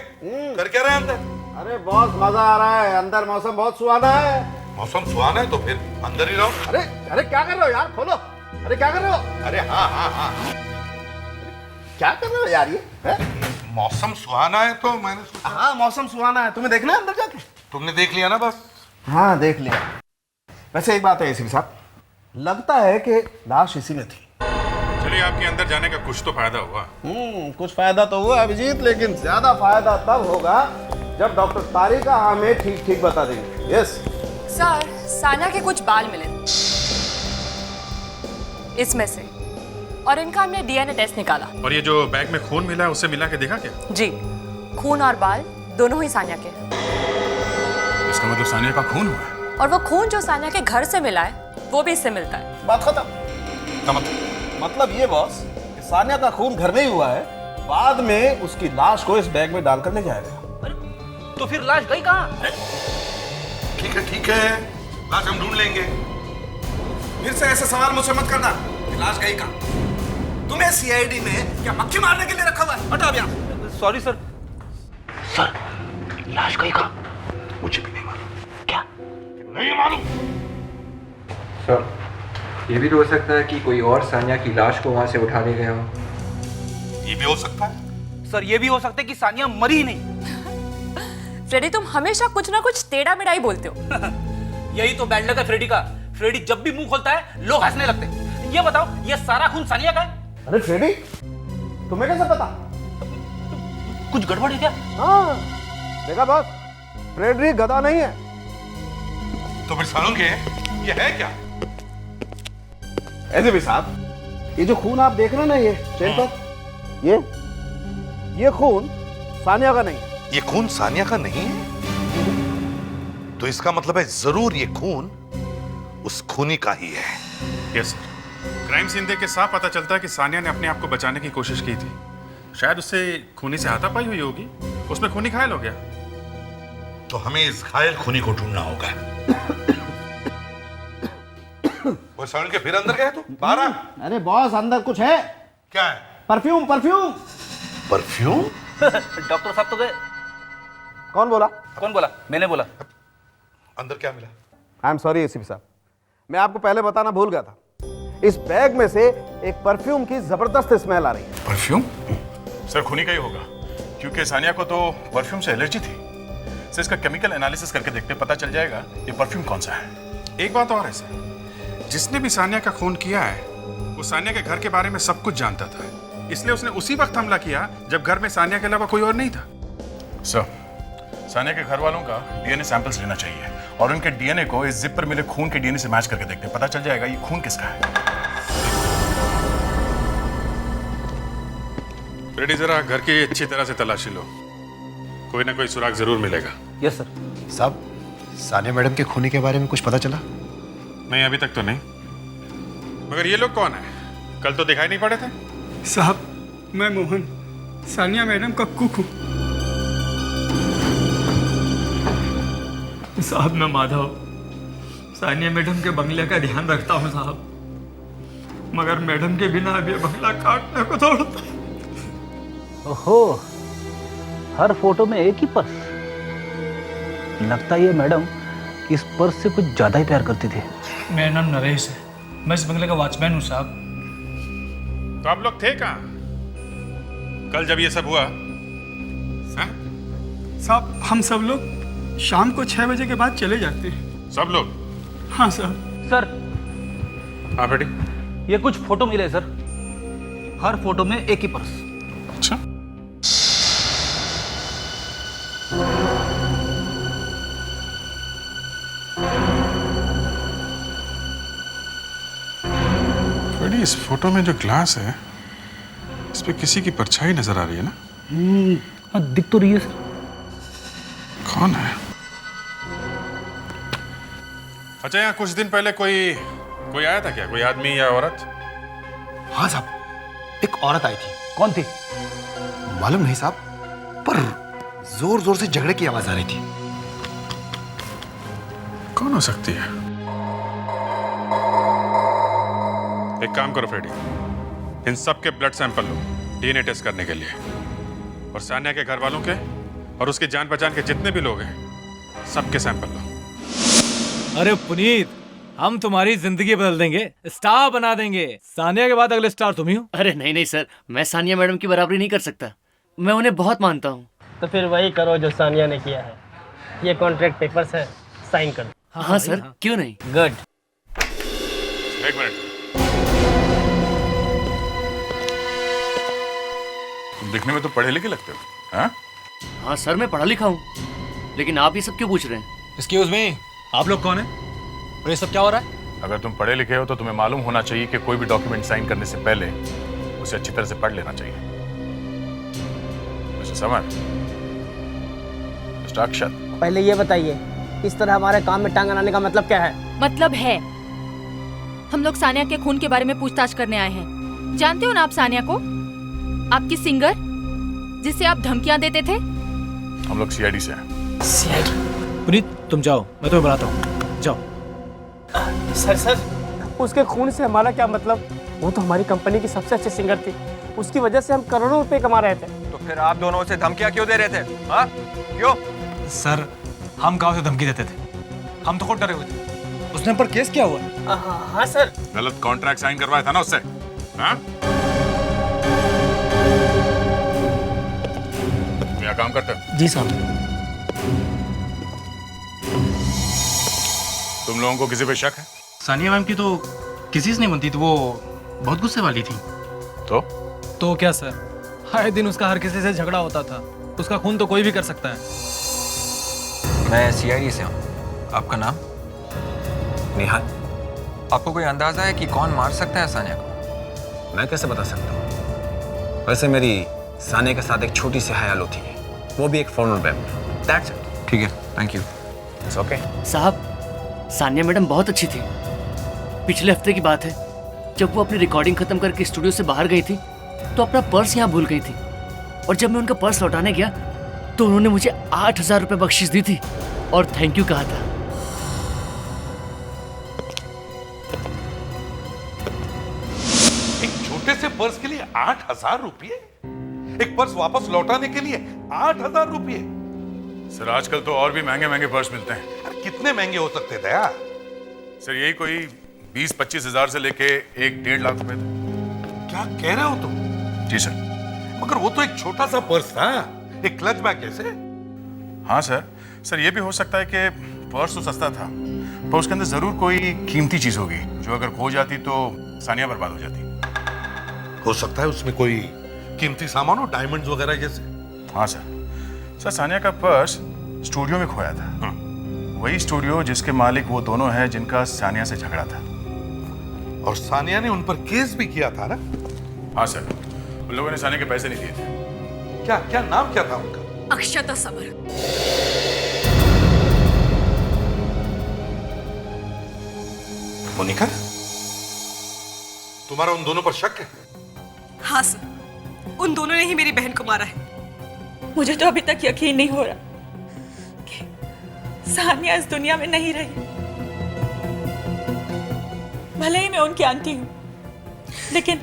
S13: कर क्या रहे हैं अंदर?
S22: अरे बहुत मजा आ रहा है, अंदर मौसम बहुत सुहाना है।
S13: मौसम सुहाना है तो फिर अंदर ही रहो।
S22: अरे क्या कर रहे हो यार, खोलो। अरे क्या कर रहे हो?
S13: अरे हाँ
S22: क्या कर रहे हो यार ये?
S13: मौसम सुहाना है तो मैंने सोचा।
S22: हाँ मौसम सुहाना है, तुम्हें देखना है अंदर जाके?
S13: तुमने देख लिया ना बस?
S22: हाँ देख लिया। वैसे एक बात है एसीपी साहब, लगता है कि लाश इसी में थी।
S1: चलिए, आपके अंदर जाने का कुछ तो फायदा हुआ।
S22: कुछ फायदा तो हुआ अभिजीत, लेकिन ज्यादा फायदा तब होगा जब डॉक्टर तारिका हमें ठीक बता देंगे। यस
S19: सर, सानिया के कुछ बाल मिले इसमें से, और इनका हमने डीएनए टेस्ट निकाला।
S1: और ये जो बैग में खून मिला है उससे मिला के देखा क्या?
S19: जी, खून और बाल दोनों ही सानिया के।
S1: इसका मतलब सानिया का खून हुआ है।
S19: और वो खून जो सानिया के घर से मिला है वो भी इससे मिलता है।
S22: बात खत्म। मतलब ये बॉस, सानिया का खून घर में ही हुआ है, बाद में उसकी लाश को इस बैग में डालकर ले जाया गया।
S8: तो फिर लाश गई कहाँ?
S13: ठीक है, लाश हम ढूंढ लेंगे।
S22: फिर से ऐसे सवाल मुझसे मत करना कि लाश गई कहाँ। तुम्हें सीआईडी में क्या मक्खी मारने के लिए रखा हुआ है? हटाओ यहाँ।
S8: Sorry sir.
S22: सर, लाश गई कहाँ? मुझे भी नहीं मालूम। क्या? नहीं मालूम।
S18: सर, ये भी तो हो सकता है कि कोई और सानिया की लाश को वहां से उठा ले गया हो।
S13: ये भी हो सकता है
S8: सर, ये भी हो सकता है कि सानिया मरी ही नहीं।
S19: फ्रेडी, तुम हमेशा कुछ ना कुछ टेढ़ा मेढ़ा ही बोलते हो।
S8: यही तो बैड लक है फ्रेडी का। फ्रेडी जब भी मुंह खोलता है लोग हंसने लगते हैं। ये बताओ, ये सारा खून सानिया का है?
S22: अरे फ्रेडी, तुम्हें कैसे पता?
S8: कुछ गड़बड़ है क्या?
S22: हाँ, देखा बॉस, फ्रेडरिक गधा नहीं है।
S13: तो फिर सालुंके ये है क्या?
S22: ऐसे भी साहब, ये जो खून आप देख रहे हैं ना, ये चेन पर, ये खून सानिया का नहीं है।
S13: ये खून सानिया का नहीं है? तो इसका मतलब है जरूर ये खून उस खूनी का ही है।
S1: यस सर, क्राइम सीन देख के साफ पता चलता है कि सानिया ने अपने आप को बचाने की कोशिश की थी। शायद उससे खूनी से हाथापाई हुई होगी, उसमें खूनी घायल हो गया।
S13: तो हमें इस घायल खूनी को ढूंढना होगा। वो सालुंके फिर अंदर गया तू? बाहर आ।
S22: अरे बॉस, अंदर कुछ है।
S13: क्या है?
S22: Perfume perfume
S13: perfume?
S8: डॉक्टर साहब तो गए।
S22: कौन बोला?
S8: कौन बोला? मैंने बोला।
S13: अंदर क्या मिला?
S22: आई एम सॉरी एसीपी साहब, मैं आपको पहले बताना भूल गया था। इस बैग में से एक परफ्यूम की जबरदस्त स्मेल आ रही है।
S3: परफ्यूम? सर खूनी का ही होगा, क्योंकि सानिया को तो परफ्यूम से एलर्जी थी। सर इसका केमिकल एनालिसिस करके देखते पता चल जाएगा ये परफ्यूम कौन सा है।
S1: एक बात और है सर, जिसने भी सानिया का खून किया है वो सानिया के घर के बारे में सब कुछ जानता था, इसलिए उसने उसी वक्त हमला किया जब घर में सानिया के अलावा कोई और नहीं था।
S3: सर सानिया के घर वालों का डीएनए सैंपल्स लेना चाहिए और उनके डीएनए को इस जिप पर मिले खून के डीएनए से मैच करके देखते पता चल जाएगा ये खून किसका है।
S1: रेडी, जरा घर की अच्छी तरह से तलाशी लो, कोई ना कोई सुराग जरूर मिलेगा।
S8: Yes sir.
S22: साहब, सानिया मैडम के खूनी के बारे में कुछ पता चला?
S1: नहीं, अभी तक तो नहीं। मगर ये लोग कौन है? कल तो दिखाई नहीं पड़े थे।
S9: साहब, मैं मोहन, सानिया मैडम का कुक हूँ। साहब, मैं माधव, सानिया मैडम के बंगले का ध्यान रखता हूँ साहब, मगर मैडम के बिना अब ये बंगला काटने को दौड़ता है।
S8: ओहो, हर फोटो में एक ही पर्स। लगता है ये मैडम इस पर्स से कुछ ज्यादा ही प्यार करती थी।
S9: मेरा नाम नरेश है, मैं इस बंगले का वॉचमैन हूँ साहब।
S1: तो आप लोग थे कहाँ कल जब ये सब हुआ?
S9: साहब, हम सब लोग शाम को 6 बजे के बाद चले जाते हैं।
S1: सब लोग?
S9: हाँ साहब।
S8: सर।
S1: हाँ बेटी।
S8: ये कुछ फोटो मिले सर, हर फोटो में एक ही पर्स।
S1: अच्छा। बेटी, इस फोटो में जो ग्लास है इस पे किसी की परछाई नजर आ रही है ना?
S8: हाँ, दिख तो रही है सर।
S1: कौन है? अच्छा, यहाँ कुछ दिन पहले कोई आया था क्या? कोई आदमी या औरत?
S22: हाँ साहब, एक औरत आई थी।
S8: कौन थी?
S22: मालूम नहीं साहब, पर जोर जोर से झगड़े की आवाज आ रही थी।
S1: कौन हो सकती है? एक काम करो फ्रेडी, इन सब के ब्लड सैंपल लो डीएनए टेस्ट करने के लिए, और सानिया के घर वालों के और उसके जान पहचान के जितने भी लोग हैं सबके सैंपल लो।
S11: अरे पुनीत, हम तुम्हारी जिंदगी बदल देंगे, स्टार बना देंगे। सानिया के बाद अगले स्टार तुम ही हो।
S6: अरे नहीं नहीं सर, मैं सानिया मैडम की बराबरी नहीं कर सकता, मैं उन्हें बहुत मानता हूँ।
S7: तो फिर वही करो जो सानिया ने किया है। ये कॉन्ट्रैक्ट पेपर्स है, साइन कर दो।
S6: हाँ सर, क्यों नहीं।
S7: गुड।
S1: एक मिनट,
S3: तुम दिखने में तो पढ़े लिखे लगते हो। हाँ?
S6: हाँ सर, मैं पढ़ा लिखा हूँ, लेकिन आप ये सब क्यों पूछ रहे हैं?
S11: एक्सक्यूज मी, आप लोग कौन है और ये सब क्या हो रहा है?
S3: अगर तुम पढ़े लिखे हो तो तुम्हें मालूम होना चाहिए कि कोई भी डॉक्यूमेंट साइन करने से पहले उसे अच्छी तरह से पढ़ लेना चाहिए। मिस्टर समर, मिस्टर अक्षत,
S7: पहले ये बताइए, इस तरह हमारे काम में टांग अड़ाने का मतलब क्या है?
S16: मतलब है, हम लोग सानिया के खून के बारे में पूछताछ करने आए हैं। जानते हो ना आप सानिया को, आपकी सिंगर जिसे आप धमकियां देते थे?
S3: हम लोग सीआईडी से हैं।
S11: सीआईडी? पुनीत तुम जाओ, मैं तुम्हें बुलाता हूँ, जाओ।
S7: सर, उसके खून से हमारा क्या मतलब? वो तो हमारी कंपनी की सबसे अच्छी सिंगर थी, उसकी वजह से हम करोड़ों रुपए कमा रहे थे।
S18: तो फिर आप दोनों से धमकियां क्यों दे रहे थे? हाँ? क्यों?
S11: सर, हम गांव से धमकी देते थे, हम तो खुद डरे हुए थे। उसने पर केस किया हुआ।
S7: हाँ सर।
S3: गलत कॉन्ट्रैक्ट साइन करवाया था ना उससे। हाँ? तुम यहाँ काम करते हो?
S7: जी साहब।
S3: तुम लोगों को किसी पे शक है?
S17: सानिया मैम की तो किसी से नहीं बनती थी, वो बहुत गुस्से वाली थी।
S11: तो क्या सर, हर दिन उसका हर किसी से झगड़ा होता था, उसका खून तो कोई भी कर सकता है।
S18: मैं सीआईडी से हूँ। आपका नाम?
S4: निहाल।
S18: आपको कोई अंदाजा है कि कौन मार सकता है सानिया को?
S4: मैं कैसे बता सकता हूँ? वैसे मेरी सानिया के साथ एक छोटी सी हयालो थी, वो भी एक फॉर्मल वेब में। That's it.
S18: ठीक है, थैंक यू।
S4: It's okay.
S6: साहब, सानिया मैडम बहुत अच्छी थी। पिछले हफ्ते की बात है, जब वो अपनी रिकॉर्डिंग खत्म करके स्टूडियो से बाहर गई थी तो अपना पर्स यहाँ भूल गई थी, और जब मैं उनका पर्स लौटाने गया तो उन्होंने मुझे 8,000 रुपये बख्शीश दी थी और थैंक यू कहा था।
S13: एक छोटे से पर्स के लिए 8,000 रुपये? एक पर्स वापस लौटाने के लिए 8,000 रुपये?
S3: सर आजकल तो और भी महंगे महंगे पर्स मिलते हैं।
S13: अरे कितने महंगे हो सकते हैं दया?
S3: सर यही कोई 20-25 हजार से लेके 1-1.5 लाख रुपए तक।
S13: क्या कह रहे हो तुम?
S3: जी सर।
S13: मगर वो तो एक छोटा सा पर्स था, एक क्लच बैग कैसे?
S3: हाँ सर ये भी हो सकता है कि पर्स तो सस्ता था पर उसके अंदर जरूर कोई कीमती चीज होगी जो अगर खो जाती तो सानिया बर्बाद हो जाती।
S13: हो सकता है उसमें कोई कीमती सामान हो, डायमंड्स वगैरह जैसे।
S3: हाँ सर सानिया का पर्स स्टूडियो में खोया था। वही स्टूडियो जिसके मालिक वो दोनों हैं जिनका सानिया से झगड़ा था।
S13: और सानिया ने उन पर केस भी किया था ना?
S3: हाँ सर, उन लोगों ने सानिया के पैसे नहीं दिए थे।
S13: क्या नाम क्या था उनका?
S19: अक्षता समर।
S13: मोनिका, तुम्हारा उन दोनों पर शक है?
S19: हाँ सर, उन दोनों ने ही मेरी बहन को मारा है। मुझे तो अभी तक यकीन नहीं हो रहा कि सानिया इस दुनिया में नहीं रही। भले ही मैं उनकी आंटी हूं, लेकिन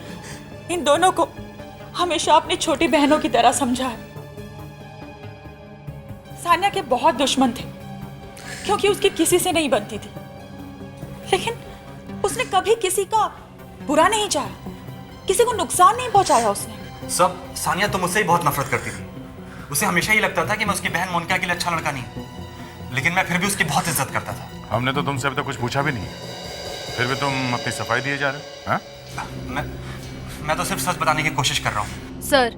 S19: इन दोनों को हमेशा अपनी छोटी बहनों की तरह समझा है। सानिया के बहुत दुश्मन थे क्योंकि उसकी किसी से नहीं बनती थी, लेकिन उसने कभी किसी का बुरा नहीं चाहा, किसी को नुकसान नहीं पहुंचाया उसने।
S4: सब सानिया तो मुझसे ही बहुत नफरत करती थी। उसे हमेशा ही लगता था कि मैं उसकी बहन मोनिका के लिए अच्छा लड़का नहीं, लेकिन मैं फिर भी उसकी बहुत इज्जत करता था।
S3: हमने तो तुमसे अभी तक कुछ पूछा भी नहीं, फिर भी तुम अपनी सफाई दिए जा रहे हो। हाँ?
S4: मैं तो सिर्फ सच बताने की कोशिश कर रहा हूँ।
S16: सर,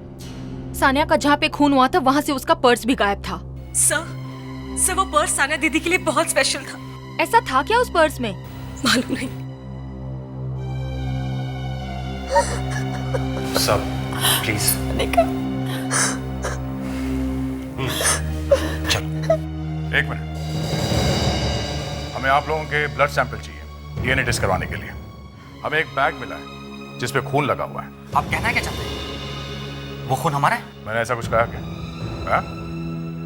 S16: सानिया का जहाँ पे खून हुआ था वहाँ से उसका पर्स भी गायब था।
S19: सर वो पर्स सानिया दीदी के लिए बहुत स्पेशल था।
S16: ऐसा था क्या उस पर्स में?
S19: मालूम नहीं।
S4: सब प्लीज
S3: चलो एक मिनट, हमें आप लोगों के ब्लड सैंपल चाहिए डीएनए टेस्ट करवाने के लिए। हमें एक बैग मिला है जिसपे खून लगा हुआ है।
S4: आप कहना क्या चाहते हैं? वो खून हमारा है?
S3: मैंने ऐसा कुछ कहा क्या? हाँ?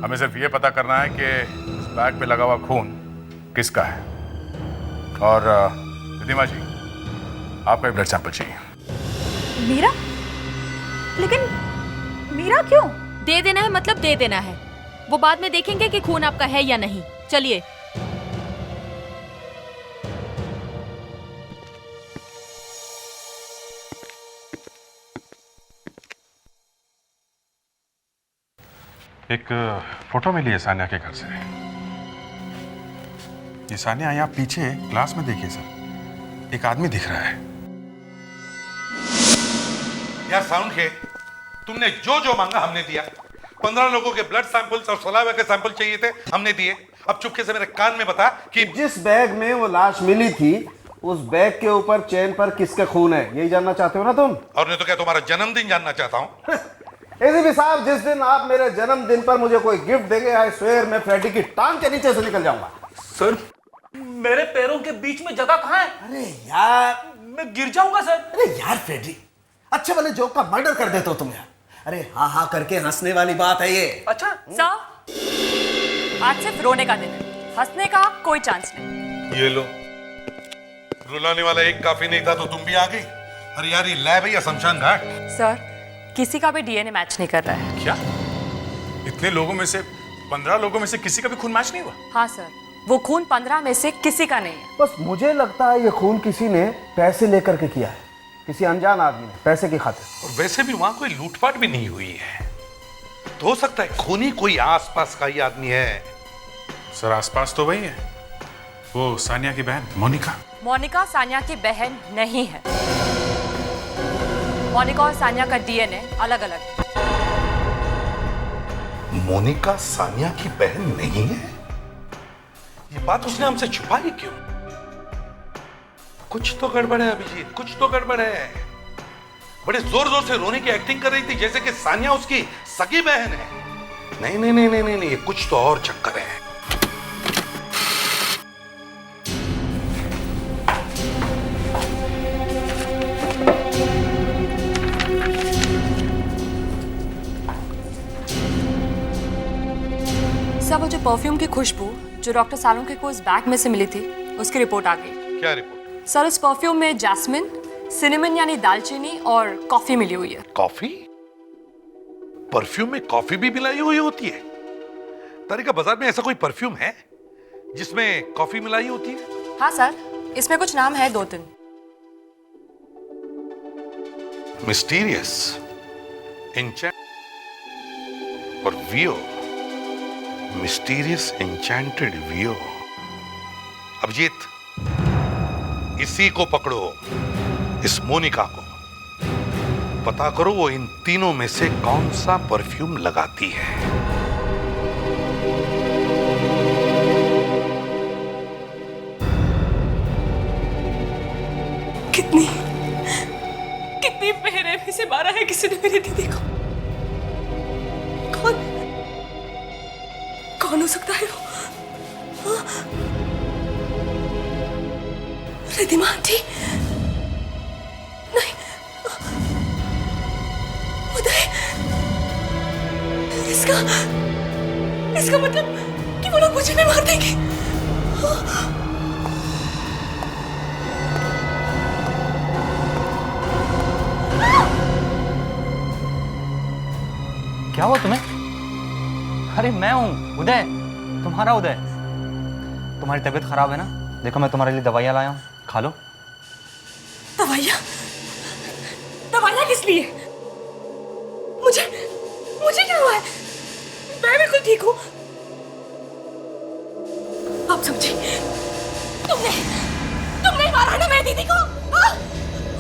S3: हमें सिर्फ ये पता करना है कि उस बैग पे लगा हुआ खून किसका है। और रिधिमा जी, आपका ब्लड सैंपल चाहिए।
S16: मीरा? लेकिन मीरा क्यों? दे देना है मतलब दे देना है। वो बाद में देखेंगे कि खून आपका है या नहीं। चलिए।
S3: एक फोटो मिली है सानिया के घर से। ये सानिया यहाँ पीछे क्लास में देखिए सर, एक आदमी दिख रहा है।
S13: यार साउंड है, तुमने जो मांगा हमने दिया। 15 लोगों के ब्लड सैंपल्स और सलाइवा के सैंपल चाहिए थे, हमने दिए। अब चुपके से मेरे कान में बता कि
S10: जिस बैग में वो लाश मिली थी उस बैग के ऊपर चेन पर किसका खून है, यही जानना चाहते हो ना तुम?
S13: और नहीं तो क्या तुम्हारा जन्मदिन जानना चाहता हूँ?
S10: एसीपी साहब, जिस दिन आप मेरे जन्मदिन पर मुझे कोई गिफ्ट देंगे, आई स्वेयर मैं फ्रेडी की टांग के नीचे से निकल जाऊंगा।
S8: सर, मेरे पैरों के बीच में जगह कहाँ है?
S10: अरे यार,
S8: मैं गिर जाऊंगा सर।
S10: अरे यार फ्रेडी, अच्छे वाले जोक का मर्डर कर देते हो तुम यार। अरे हाँ हाँ करके हंसने वाली बात है ये।
S19: अच्छा सर, आज सिर्फ रोने का दिन है, हंसने का कोई चांस नहीं।
S13: ये लो, रुलाने वाला एक काफी नहीं था तो तुम भी आ गई। अरे यार, ये लैब है या शमशान घाट?
S19: सर, किसी का भी डीएनए मैच नहीं कर रहा है।
S3: क्या? इतने लोगों में से 15 लोगों में से किसी का भी खून मैच नहीं हुआ?
S19: हाँ सर, वो खून 15 में से किसी का नहीं है।
S10: बस मुझे लगता है ये खून किसी ने पैसे लेकर के किया है, किसी अनजान आदमी ने, पैसे की खातिर।
S13: और वैसे भी वहां कोई लूटपाट भी नहीं हुई है, तो हो सकता है खूनी कोई आसपास का ही आदमी है।
S3: सर आसपास तो वही है, वो सानिया की बहन मोनिका।
S19: मोनिका सानिया की बहन नहीं है। मोनिका और सानिया का डीएनए अलग अलग है।
S13: मोनिका सानिया की बहन नहीं है? ये बात उसने हमसे छुपाई क्यों? कुछ तो गड़बड़ है अभिजीत, कुछ तो गड़बड़ है। बड़े जोर जोर से रोने की एक्टिंग कर रही थी जैसे कि सानिया उसकी सगी बहन है। नहीं नहीं नहीं नहीं नहीं, ये कुछ तो और चक्कर है।
S23: सर, वो जो परफ्यूम की खुशबू जो डॉक्टर सालुंखे को इस बैग में से मिली थी, उसकी रिपोर्ट आ गई।
S13: क्या रिपोर्ट?
S23: सर, इस परफ्यूम में जैस्मिन, सिनेमन यानी दालचीनी और कॉफी मिली हुई है।
S13: कॉफी? परफ्यूम में कॉफी भी मिलाई हुई होती है? तारिका, बाजार में ऐसा कोई परफ्यूम है जिसमें कॉफी मिलाई होती है?
S23: हाँ सर, इसमें कुछ नाम है 2-3।
S13: मिस्टीरियस, एन्चेंट और वियो। मिस्टीरियस एन्चेंटेड वियो। अभिजीत, इसी को पकड़ो, इस मोनिका को। पता करो वो इन तीनों में से कौन सा परफ्यूम लगाती है।
S23: कितनी कितनी बेरहमी से मारा है किसी ने मेरी दीदी को। कौन हो सकता है वो? रिधिमा आंटी? नहीं, उदय। इसका मतलब कि वो लोग मुझे भी मार देंगे।
S4: क्या हुआ तुम्हें? अरे मैं हूँ उदय, तुम्हारा उदय। तुम्हारी तबीयत खराब है ना? देखो मैं तुम्हारे लिए दवाइयाँ लाया हूँ, खा लो।
S23: दवाइयाँ? दवाइयाँ किस लिए? मुझे क्या हुआ है? मैं बिल्कुल ठीक हूँ। आप समझी? तुमने मारा ना मेरी दीदी को?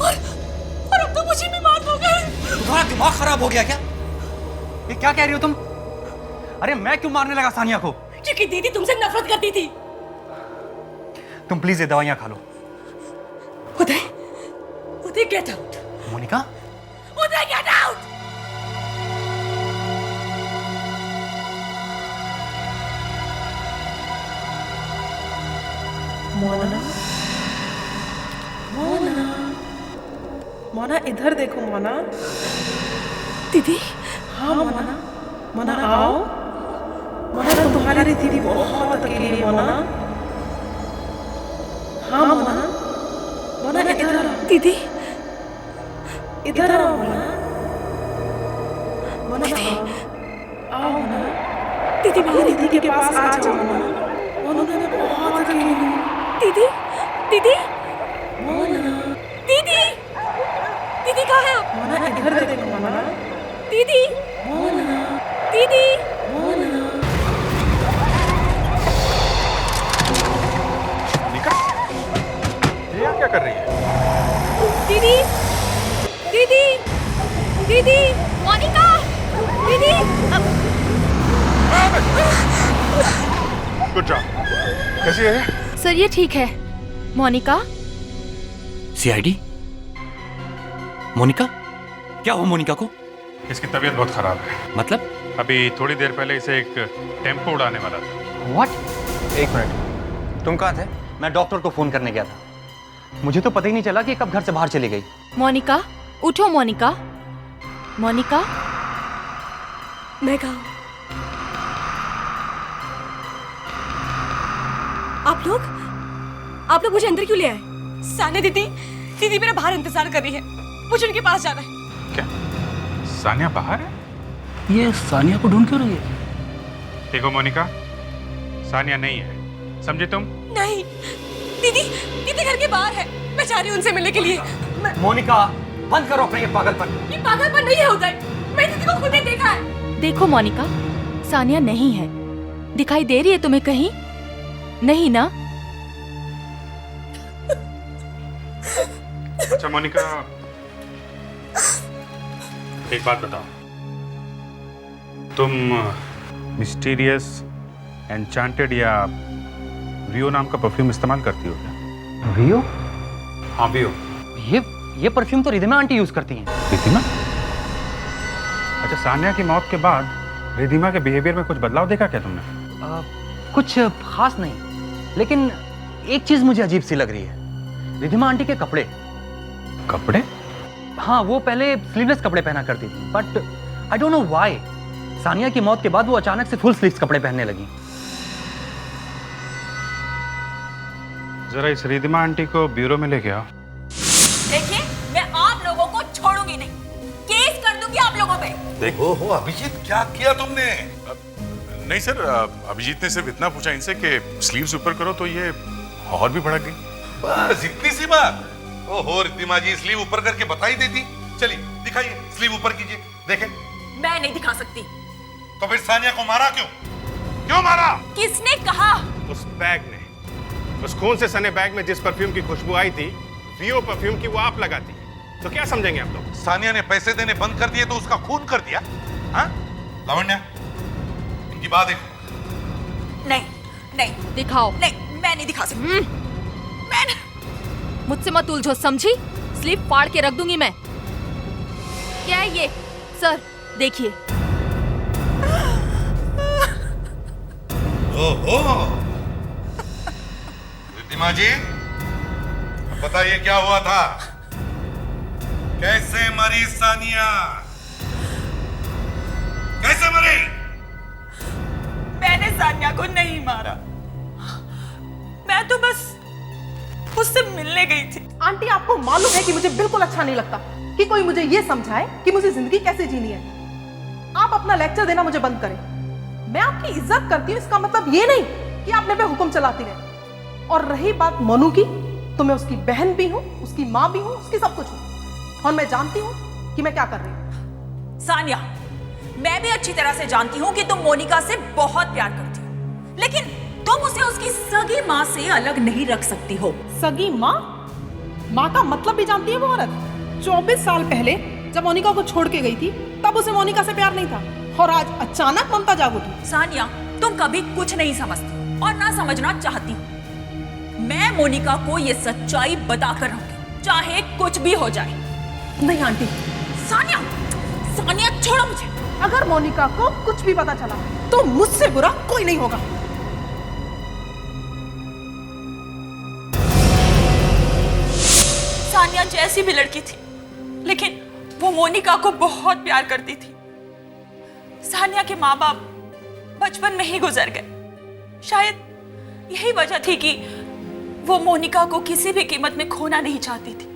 S23: और अब तो मुझे भी मार दोगे।
S4: तुम्हारा दिमाग खराब हो गया क्या? ये क्या कह रही हो तुम? अरे मैं क्यों मारने लगा सानिया को?
S23: क्योंकि दीदी तुमसे नफरत करती थी।
S4: तुम प्लीज ये दवाइयाँ खा लो।
S23: उदय गेट आउट।
S4: मोनिका?
S23: उदय गेट आउट।
S2: मोना, मोना, मोना इधर देखो मोना।
S23: दीदी?
S2: हाँ मोना, मोना आओ। मोना तुम्हारी दीदी बहुत अकेली है मोना। हाँ मोना, मोना इधर आओ।
S23: दीदी?
S2: इधर आओ मोना। मोना आओ मोना।
S23: दीदी
S2: मेरी दीदी के पास आ जाओ मोना। मोना मैं बहुत अकेली हूँ।
S23: दीदी? दीदी?
S2: मोना।
S23: दीदी? दीदी कहाँ है आप?
S2: मोना इधर देखो मोना।
S23: दीदी?
S2: मोना।
S23: दीदी?
S2: मोना।
S1: ये क्या कर रही है?
S23: दीदी? दीदी? दीदी? मोनिका? दीदी?
S1: Good job. कैसी है?
S16: सर ये ठीक है। मोनिका?
S4: सीआईडी? मोनिका? क्या हुआ मोनिका को?
S1: इसकी तबीयत बहुत खराब है।
S4: मतलब?
S1: अभी थोड़ी देर पहले इसे एक टेम्पो उड़ाने वाला था।
S4: व्हाट? एक मिनट, तुम कहाँ थे? मैं डॉक्टर को फोन करने गया था। मुझे तो पता ही नहीं चला कि कब घर से बाहर चली गई।
S16: मोनिका उठो। मोनिका, मोनिका।
S23: मैं कहा आप लोग मुझे अंदर क्यों ले आए? सानिया दीदी मेरा बाहर इंतजार कर रही है। मुझे उनके पास जाना है।
S1: क्या सानिया बाहर है?
S8: ये सानिया को ढूंढ क्यों रही है?
S1: देखो मोनिका, सानिया नहीं है, समझे तुम?
S23: नहीं, दीदी घर के बाहर है। मैं जा रही हूँ उनसे मिलने के लिए।
S4: मोनिका बंद करो अपना ये पागलपन।
S23: ये पागलपन नहीं है उदय, मैं दीदी को खुद ही देखा है।
S16: देखो मोनिका, सानिया नहीं है। दिखाई दे रही है तुम्हें कहीं? नहीं ना?
S1: अच्छा मोनिका, एक बात बताओ, तुम मिस्टीरियस, एन्चांटेड या वियो नाम का परफ्यूम इस्तेमाल करती हो क्या?
S4: वियो?
S1: हाँ वियो।
S4: ये परफ्यूम तो रिधिमा आंटी यूज करती हैं।
S1: रिधिमा? अच्छा, सानिया की मौत के बाद रिधिमा के बिहेवियर में कुछ बदलाव देखा क्या तुमने?
S4: कुछ खास नहीं, लेकिन एक चीज मुझे अजीब सी लग रही है। रिधिमा आंटी के कपड़े।
S1: कपड़े?
S4: हाँ, वो पहले स्लीवलेस कपड़े पहना करती थी, but I don't know why Sania की मौत के बाद वो अचानक से फुल स्लीव्स कपड़े पहनने लगी।
S1: जरा इस रिधिमा आंटी को ब्यूरो में लेके आओ।
S19: देखिए, मैं आप लोगों को छोड़ूंगी नहीं, केस कर दूंगी आप लोगों पे।
S13: देखो हो अभिजीत, क्या किया तुमने?
S15: नहीं सर, अभिजीत ने सिर्फ इतना पूछा इनसे कि स्लीव्स ऊपर करो तो ये और भी भड़क गई।
S13: बस इतनी सी बात। ओहो रिद्धिमा जी, स्लीव ऊपर करके बता ही देती। चलिए दिखाइए, स्लीव ऊपर कीजिए, देखें।
S19: मैं नहीं दिखा सकती।
S13: तो फिर सानिया को मारा क्यों? क्यों मारा?
S19: किसने कहा?
S1: उस बैग में, उस खून से सने बैग में जिस परफ्यूम की खुशबू आई थी, वियो परफ्यूम की, वो आप लगाती है। तो क्या समझेंगे आप लोग?
S13: सानिया ने पैसे देने बंद कर दिए तो उसका खून कर दिया? हाँ? लावण्या, इनकी बात देखो।
S19: नहीं
S16: दिखाओ।
S19: नहीं, मैं नहीं दिखा सकती। मैं
S16: मुझसे मत उलझो, समझी? स्लीप फाड़ के रख दूंगी मैं। क्या है ये? सर देखिए।
S13: ओहो रिद्धिमा जी, बताइए क्या हुआ था? कैसे मरी सानिया? कैसे मरी?
S19: मैंने सानिया को नहीं मारा, मैं तो बस उससे मिलने गई थी।
S2: आंटी, आपको मालूम है कि मुझे बिल्कुल अच्छा नहीं लगता कि कोई मुझे ये समझाए कि मुझे जिंदगी कैसे जीनी है। आप अपना लेक्चर देना मुझे बंद करें। मैं आपकी इज्जत करती हूँ, इसका मतलब ये नहीं कि आप मेरे पे हुक्म चलाती रहे। और रही बात मनु की, तो मैं उसकी बहन भी हूँ, उसकी माँ भी हूँ, उसकी सब कुछ हूँ। और मैं जानती हूँ कि मैं क्या कर रही हूँ।
S19: सानिया, मैं भी अच्छी तरह से जानती हूँ कि तुम मोनिका से बहुत प्यार करती हो, लेकिन तुम उसे उसकी सगी माँ से अलग नहीं रख सकती हो।
S2: सगी माँ? माँ का मतलब भी जानती है वो औरत। 24 साल पहले जब मोनिका को छोड़ के गई थी, तब उसे मोनिका से प्यार नहीं था, और आज अचानक ममता जाग उठी।
S19: सानिया, तुम कभी कुछ नहीं समझती और ना समझना चाहती हो। मैं मोनिका को ये सच्चाई बताकर रहूंगी, चाहे कुछ भी हो जाए।
S2: नहीं आंटी।
S19: सानिया, सानिया छोड़ो मुझे।
S2: अगर मोनिका को कुछ भी पता चला तो मुझसे बुरा कोई नहीं होगा।
S19: सानिया जैसी भी लड़की थी, लेकिन वो मोनिका को बहुत प्यार करती थी। सानिया के माँ बाप बचपन में ही गुजर गए। शायद यही वजह थी कि वो मोनिका को किसी भी कीमत में खोना नहीं चाहती थी।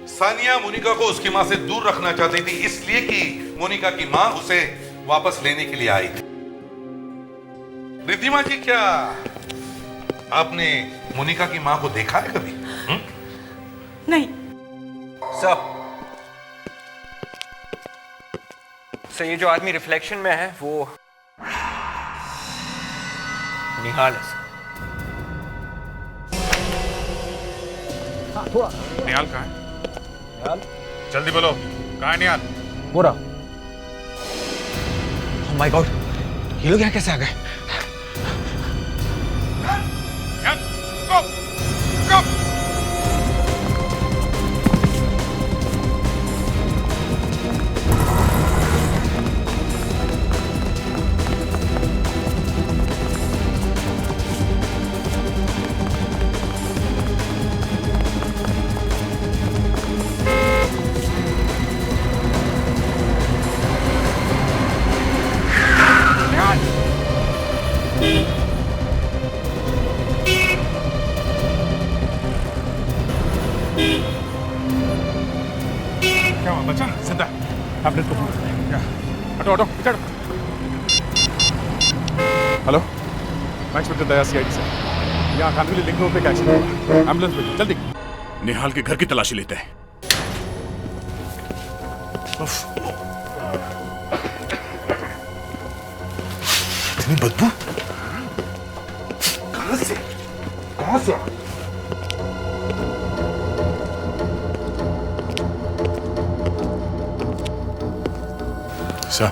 S13: सानिया मोनिका को उसकी माँ से दूर रखना चाहती थी, इसलिए कि मोनिका की माँ उसे वापस लेने के लिए आई थी। रिद्धिमा जी, क्या आपने मोनिका की माँ को देखा है कभी?
S19: नहीं।
S18: सर ये जो आदमी रिफ्लेक्शन में है वो निहाल है।
S1: निहाल कहाँ है?
S22: निहाल?
S1: जल्दी बोलो, कहाँ है निहाल?
S22: वो रहा।
S14: ओह माय गॉड, ये लोग यहाँ कैसे आ गए?
S1: क्या हुआ बच्चा? जिंदा? एम्बुलेंस को फोन कर। क्या? हटो हटो, पीछे हटो। हेलो, मैं इंस्पेक्टर दया सीआईडी से। यहाँ कानपुरी लिंक रोड पे एक एक्सीडेंट हुआ। एम्बुलेंस भेजो जल्दी।
S3: निहाल के घर की तलाशी लेते हैं।
S13: इतनी बदबू कहां से? कहां से?
S3: सर,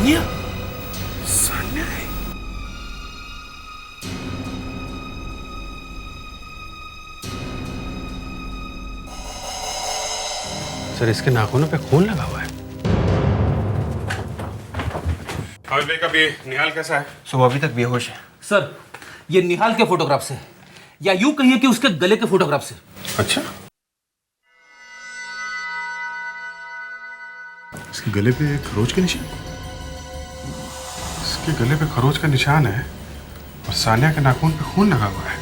S13: सानिया?
S1: सानिया है।
S5: सर इसके नाखूनों पे खून लगा हुआ है।
S1: हामिद भाई, कभी निहाल कैसा है?
S18: सुबह अभी तक बेहोश है।
S8: सर ये निहाल के फोटोग्राफ से, या यूं कहिए कि उसके गले के फोटोग्राफ से।
S1: अच्छा,
S15: इसके गले पे खरोच के निशान?
S1: इसके गले पे खरोच का निशान है और सानिया के नाखून पे खून लगा हुआ है।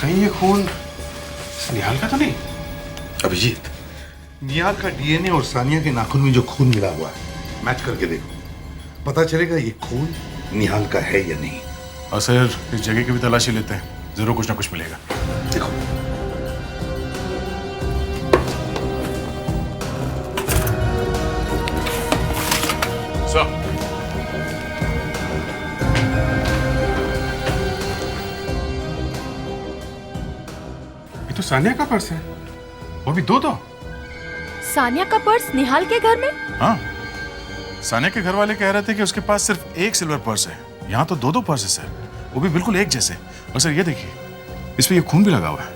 S1: कहीं ये खून निहाल का तो नहीं?
S13: अभिजीत, निहाल का डीएनए और सानिया के नाखून में जो खून मिला हुआ है, मैच करके देखो, पता चलेगा ये खून निहाल का है या नहीं।
S15: और सर इस जगह की भी तलाशी लेते हैं, जरूर कुछ ना कुछ मिलेगा।
S13: देखो
S1: सर, ये तो सानिया का पर्स है, वो भी दो।
S16: सानिया का पर्स निहाल के घर में?
S15: हाँ, सानिया के घर वाले कह रहे थे कि उसके पास सिर्फ एक सिल्वर पर्स है, यहाँ तो दो पर्स है सर, वो भी बिल्कुल एक जैसे। और सर ये देखिए, इस पे ये खून भी लगा हुआ है।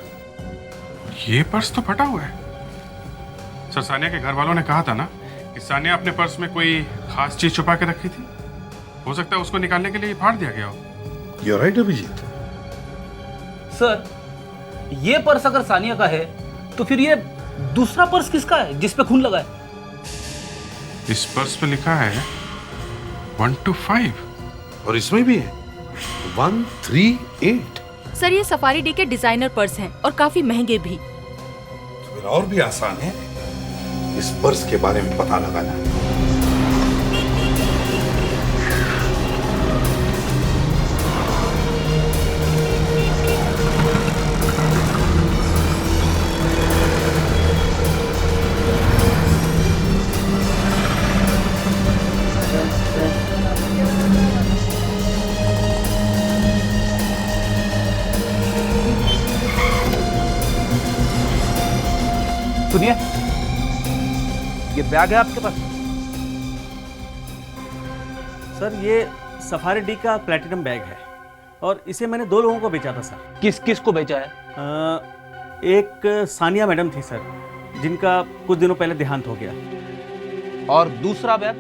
S1: ये पर्स तो फटा हुआ है। सर, सानिया के घर वालों ने कहा था ना कि सानिया अपने पर्स में कोई खास चीज छुपा के रखी थी। हो सकता है उसको निकालने के लिए फाड़ दिया गया हो।
S13: You're right, Abhijit.
S8: सर ये पर्स अगर सानिया का है तो फिर ये दूसरा पर्स किसका है जिस पे खून लगा है?
S1: इस पर्स पे लिखा है 125
S13: और इसमें भी है 138।
S16: सर ये सफारी डी के डिजाइनर पर्स हैं और काफी महंगे भी।
S13: फिर और भी आसान है इस पर्स के बारे में पता लगाना।
S8: सुनिए, ये बैग है आपके पास?
S7: सर ये सफारी डी का प्लेटिनम बैग है और इसे मैंने 2 लोगों को बेचा था सर।
S8: किस किस को बेचा है?
S7: एक सानिया मैडम थी सर, जिनका कुछ दिनों पहले देहांत हो गया।
S8: और दूसरा बैग?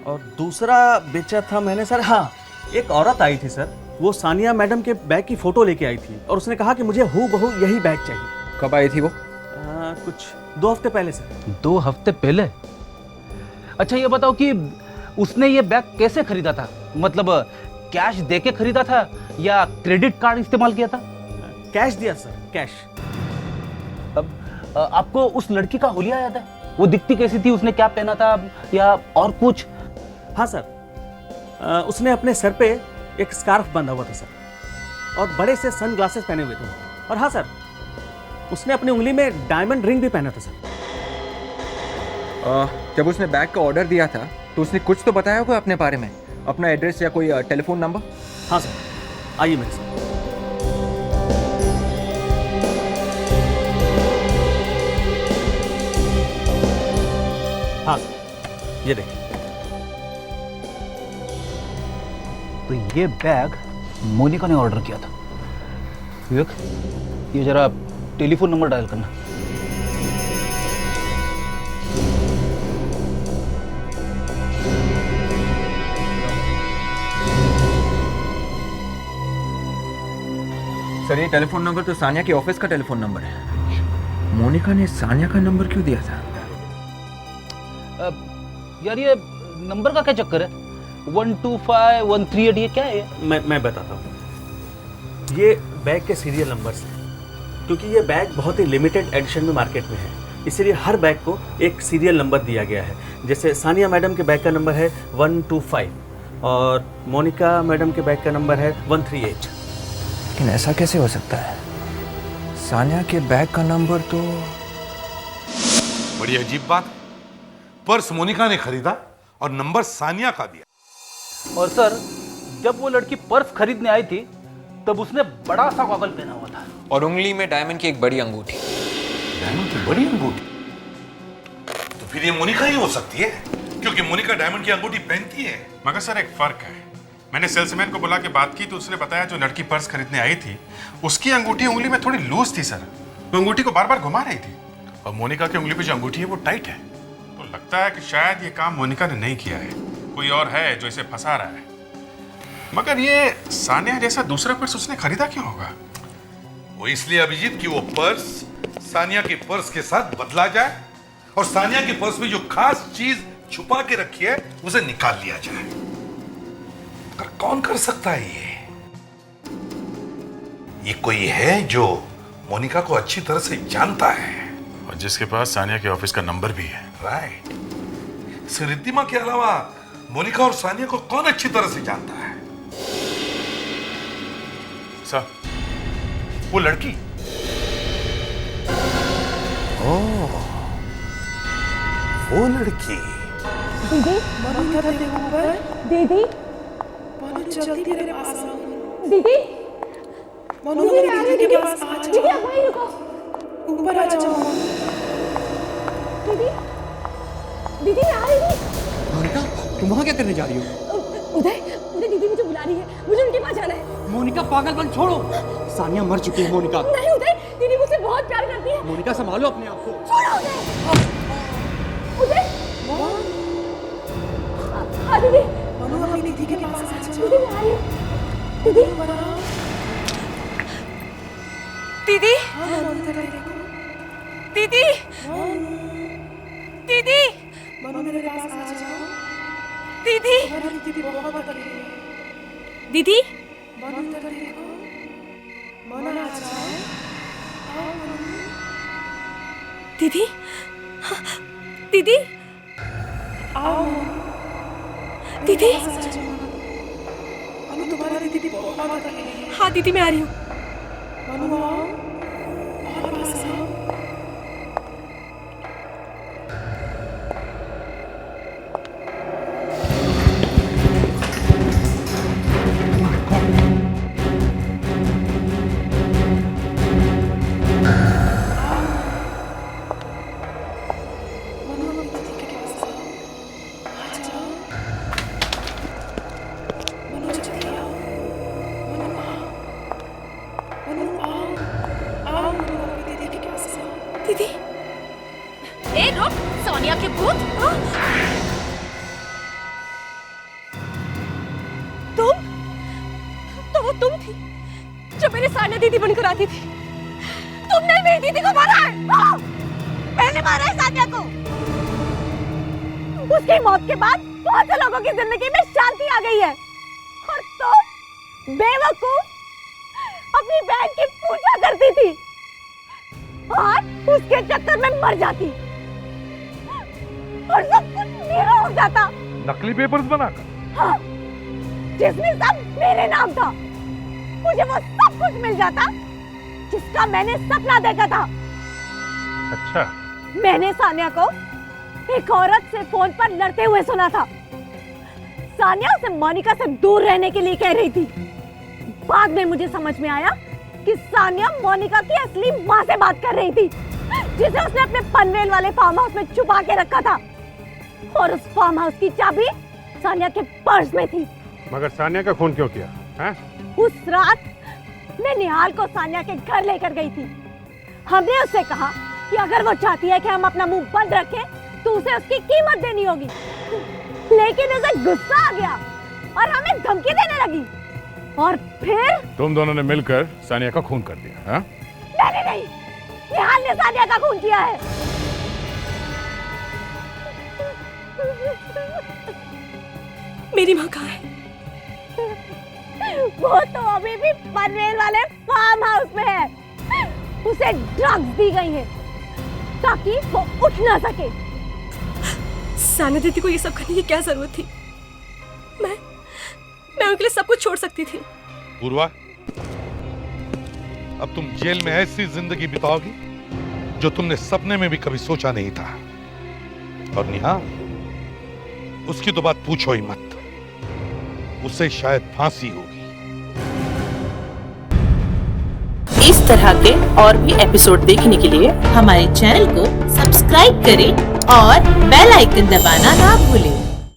S7: और दूसरा बेचा था मैंने सर, हाँ, एक औरत आई थी सर, वो सानिया मैडम के बैग की फोटो लेके आई थी और उसने कहा कि मुझे हूबहू यही बैग चाहिए।
S18: कब आई थी वो?
S7: कुछ 2 हफ्ते पहले सर।
S8: 2 हफ्ते पहले? अच्छा ये बताओ कि उसने ये बैग कैसे खरीदा था? मतलब कैश देके खरीदा था या क्रेडिट कार्ड इस्तेमाल किया था?
S7: कैश दिया सर, कैश।
S8: अब आपको उस लड़की का हुलिया याद है? वो दिखती कैसी थी, उसने क्या पहना था या और कुछ?
S7: हाँ सर, उसने अपने सर पे एक स्कार्फ बांधा हुआ था सर और बड़े से सन ग्लासेस पहने हुए थे। और हाँ सर, उसने अपनी उंगली में डायमंड रिंग भी पहना था सर।
S18: जब उसने बैग का ऑर्डर दिया था तो उसने कुछ तो बताया होगा अपने बारे में, अपना एड्रेस या कोई टेलीफोन नंबर?
S7: हाँ सर, आइए मेरे साथ। हाँ सर, ये देखिए।
S8: तो ये बैग मोनिका ने ऑर्डर किया था। विवेक, ये जरा टेलीफोन नंबर डायल करना।
S18: सर ये टेलीफोन नंबर तो सानिया के ऑफिस का टेलीफोन नंबर है। मोनिका ने सानिया का नंबर क्यों दिया था?
S8: यार ये नंबर का क्या चक्कर है? 125 138 ये क्या है?
S7: मैं बताता हूँ। ये बैग के सीरियल नंबर्स हैं, क्योंकि ये बैग बहुत ही लिमिटेड एडिशन में मार्केट में है, इसीलिए हर बैग को एक सीरियल नंबर दिया गया है। जैसे सानिया मैडम के बैग का नंबर है 125 और मोनिका मैडम के बैग का नंबर है 138।
S18: लेकिन ऐसा कैसे हो सकता है? सानिया के बैग का नंबर तो...
S13: बड़ी अजीब बात, पर्स मोनिका ने खरीदा और नंबर सानिया का दिया।
S8: और सर, जब वो लड़की पर्स खरीदने आई थी तब उसने बड़ा सा गॉगल पहना हुआ था
S18: और उंगली में डायमंड की एक बड़ी अंगूठी।
S13: डायमंड की बड़ी अंगूठी? तो तो फिर ये मोनिका ही हो सकती है, क्योंकि मोनिका डायमंड की अंगूठी पहनती है।
S1: मगर सर एक फर्क है, मैंने सेल्समैन को बुला के बात की तो उसने बताया जो लड़की पर्स खरीदने आई थी उसकी अंगूठी उंगली में थोड़ी लूज थी सर, वो अंगूठी को बार बार घुमा रही थी।
S15: और मोनिका की उंगली पे जो अंगूठी है वो टाइट है।
S1: तो लगता है कि शायद ये काम मोनिका ने नहीं किया है, कोई और है जो इसे फंसा रहा है। मगर ये सानिया जैसा दूसरा पर्स उसने खरीदा क्यों होगा?
S13: वो इसलिए अभिजीत कि वो पर्स सानिया के पर्स के साथ बदला जाए और सानिया के पर्स में जो खास चीज छुपा के रखी है उसे निकाल लिया जाए। पर कौन कर सकता है ये कोई है जो मोनिका को अच्छी तरह से जानता है
S15: और जिसके पास सानिया के ऑफिस का नंबर भी है।
S13: राइट। रिद्धिमा के अलावा मोनिका और सानिया को कौन अच्छी तरह से जानता है?
S15: सर, वो लड़की।
S13: ओह, वो लड़की।
S23: दीदी दीदी
S2: जल्दी मेरे पास आओ।
S23: दीदी
S2: दीदी के पास आ जाओ।
S23: दीदी आप वहीं रुको।
S2: ऊपर आ जाओ।
S23: दीदी दीदी मैं आ रही हूँ।
S17: मोनिका, तुम वहाँ क्या करने जा रही हो?
S23: उदय उदय दीदी मुझे बुला रही है, मुझे उनके पास जाना है।
S17: मोनिका पागलपन छोड़ो, सानिया मर चुकी है। मोनिका
S23: नहीं उदय, दीदी मुझसे बहुत प्यार करती है।
S17: मोनिका संभालो अपने आप को।
S23: छोड़ो उदय। हाँ दीदी।
S2: अपनी दीदी के पास आ जाओ।
S23: दीदी मैं आ रही हूँ। दीदी दीदी दीदी दीदी
S2: मेरे पास आ जाओ।
S23: दीदी
S2: दीदी बहुत तकलीफ है।
S23: दीदी
S2: मना आ जाओ।
S23: दीदी दीदी
S2: आओ
S23: दीदी।
S2: तुम्हारी दीदी बहुत तकलीफ है।
S23: हाँ दीदी मैं आ रही हूँ।
S2: मनु आओ और पास आओ।
S23: दीदी
S16: ए रुक, सोनिया के भूत।
S23: तुम तो वो तुम थी जो मेरी सानिया दीदी बनकर आती थी। तुमने मेरी दीदी को मारा है। मैंने मारा है सानिया को। उसकी मौत के बाद बहुत से लोगों की जिंदगी में शांति आ गई है और तुम बेवकूफ अपनी बहन की पूजा करती थी और उसके चक्कर में मर जाती और सब कुछ मेरा हो जाता।
S13: नकली पेपर्स बनाकर?
S23: हाँ, जिसमें सब मेरे नाम था। मुझे वो सब कुछ मिल जाता जिसका मैंने सपना देखा था।
S13: अच्छा।
S23: मैंने सानिया को एक औरत से फोन पर लड़ते हुए सुना था। सानिया उसे मोनिका से दूर रहने के लिए कह रही थी। बाद में मुझे समझ में आया कि सानिया मोनिका की असली माँ से बात कर रही थी, जिसे उसने अपने पनवेल वाले फार्म हाउस में छुपा के रखा था और उस फार्म हाउस की चाबी सानिया के पर्स में थी।
S1: मगर सानिया का खून क्यों किया है?
S23: उस रात मैं निहाल को सानिया के घर लेकर गई थी। हमने उससे कहा कि अगर वो चाहती है कि हम अपना मुंह बंद रखें तो उसे उसकी कीमत देनी होगी, लेकिन उसे गुस्सा आ गया और हमें धमकी देने लगी और फिर
S3: तुम दोनों ने मिलकर सानिया का खून कर दिया। हाँ?
S23: मैंने नहीं, निहाल ने सानिया का खून किया है। मेरी माँ कहाँ है? वो तो अभी भी पनवेल वाले फार्म हाउस में है। उसे ड्रग्स दी गई है ताकि वो उठ ना सके। सानिया दीदी को ये सब करने की क्या जरूरत थी? मैं उनके लिए सब कुछ छोड़ सकती थी।
S13: पूर्वा, अब तुम जेल में ऐसी जिंदगी बिताओगी जो तुमने सपने में भी कभी सोचा नहीं था। और निहाल, उसकी तो बात पूछो ही मत, उसे शायद फांसी होगी।
S12: इस तरह के और भी एपिसोड देखने के लिए हमारे चैनल को सब्सक्राइब करें और बेल आइकन दबाना ना भूलें।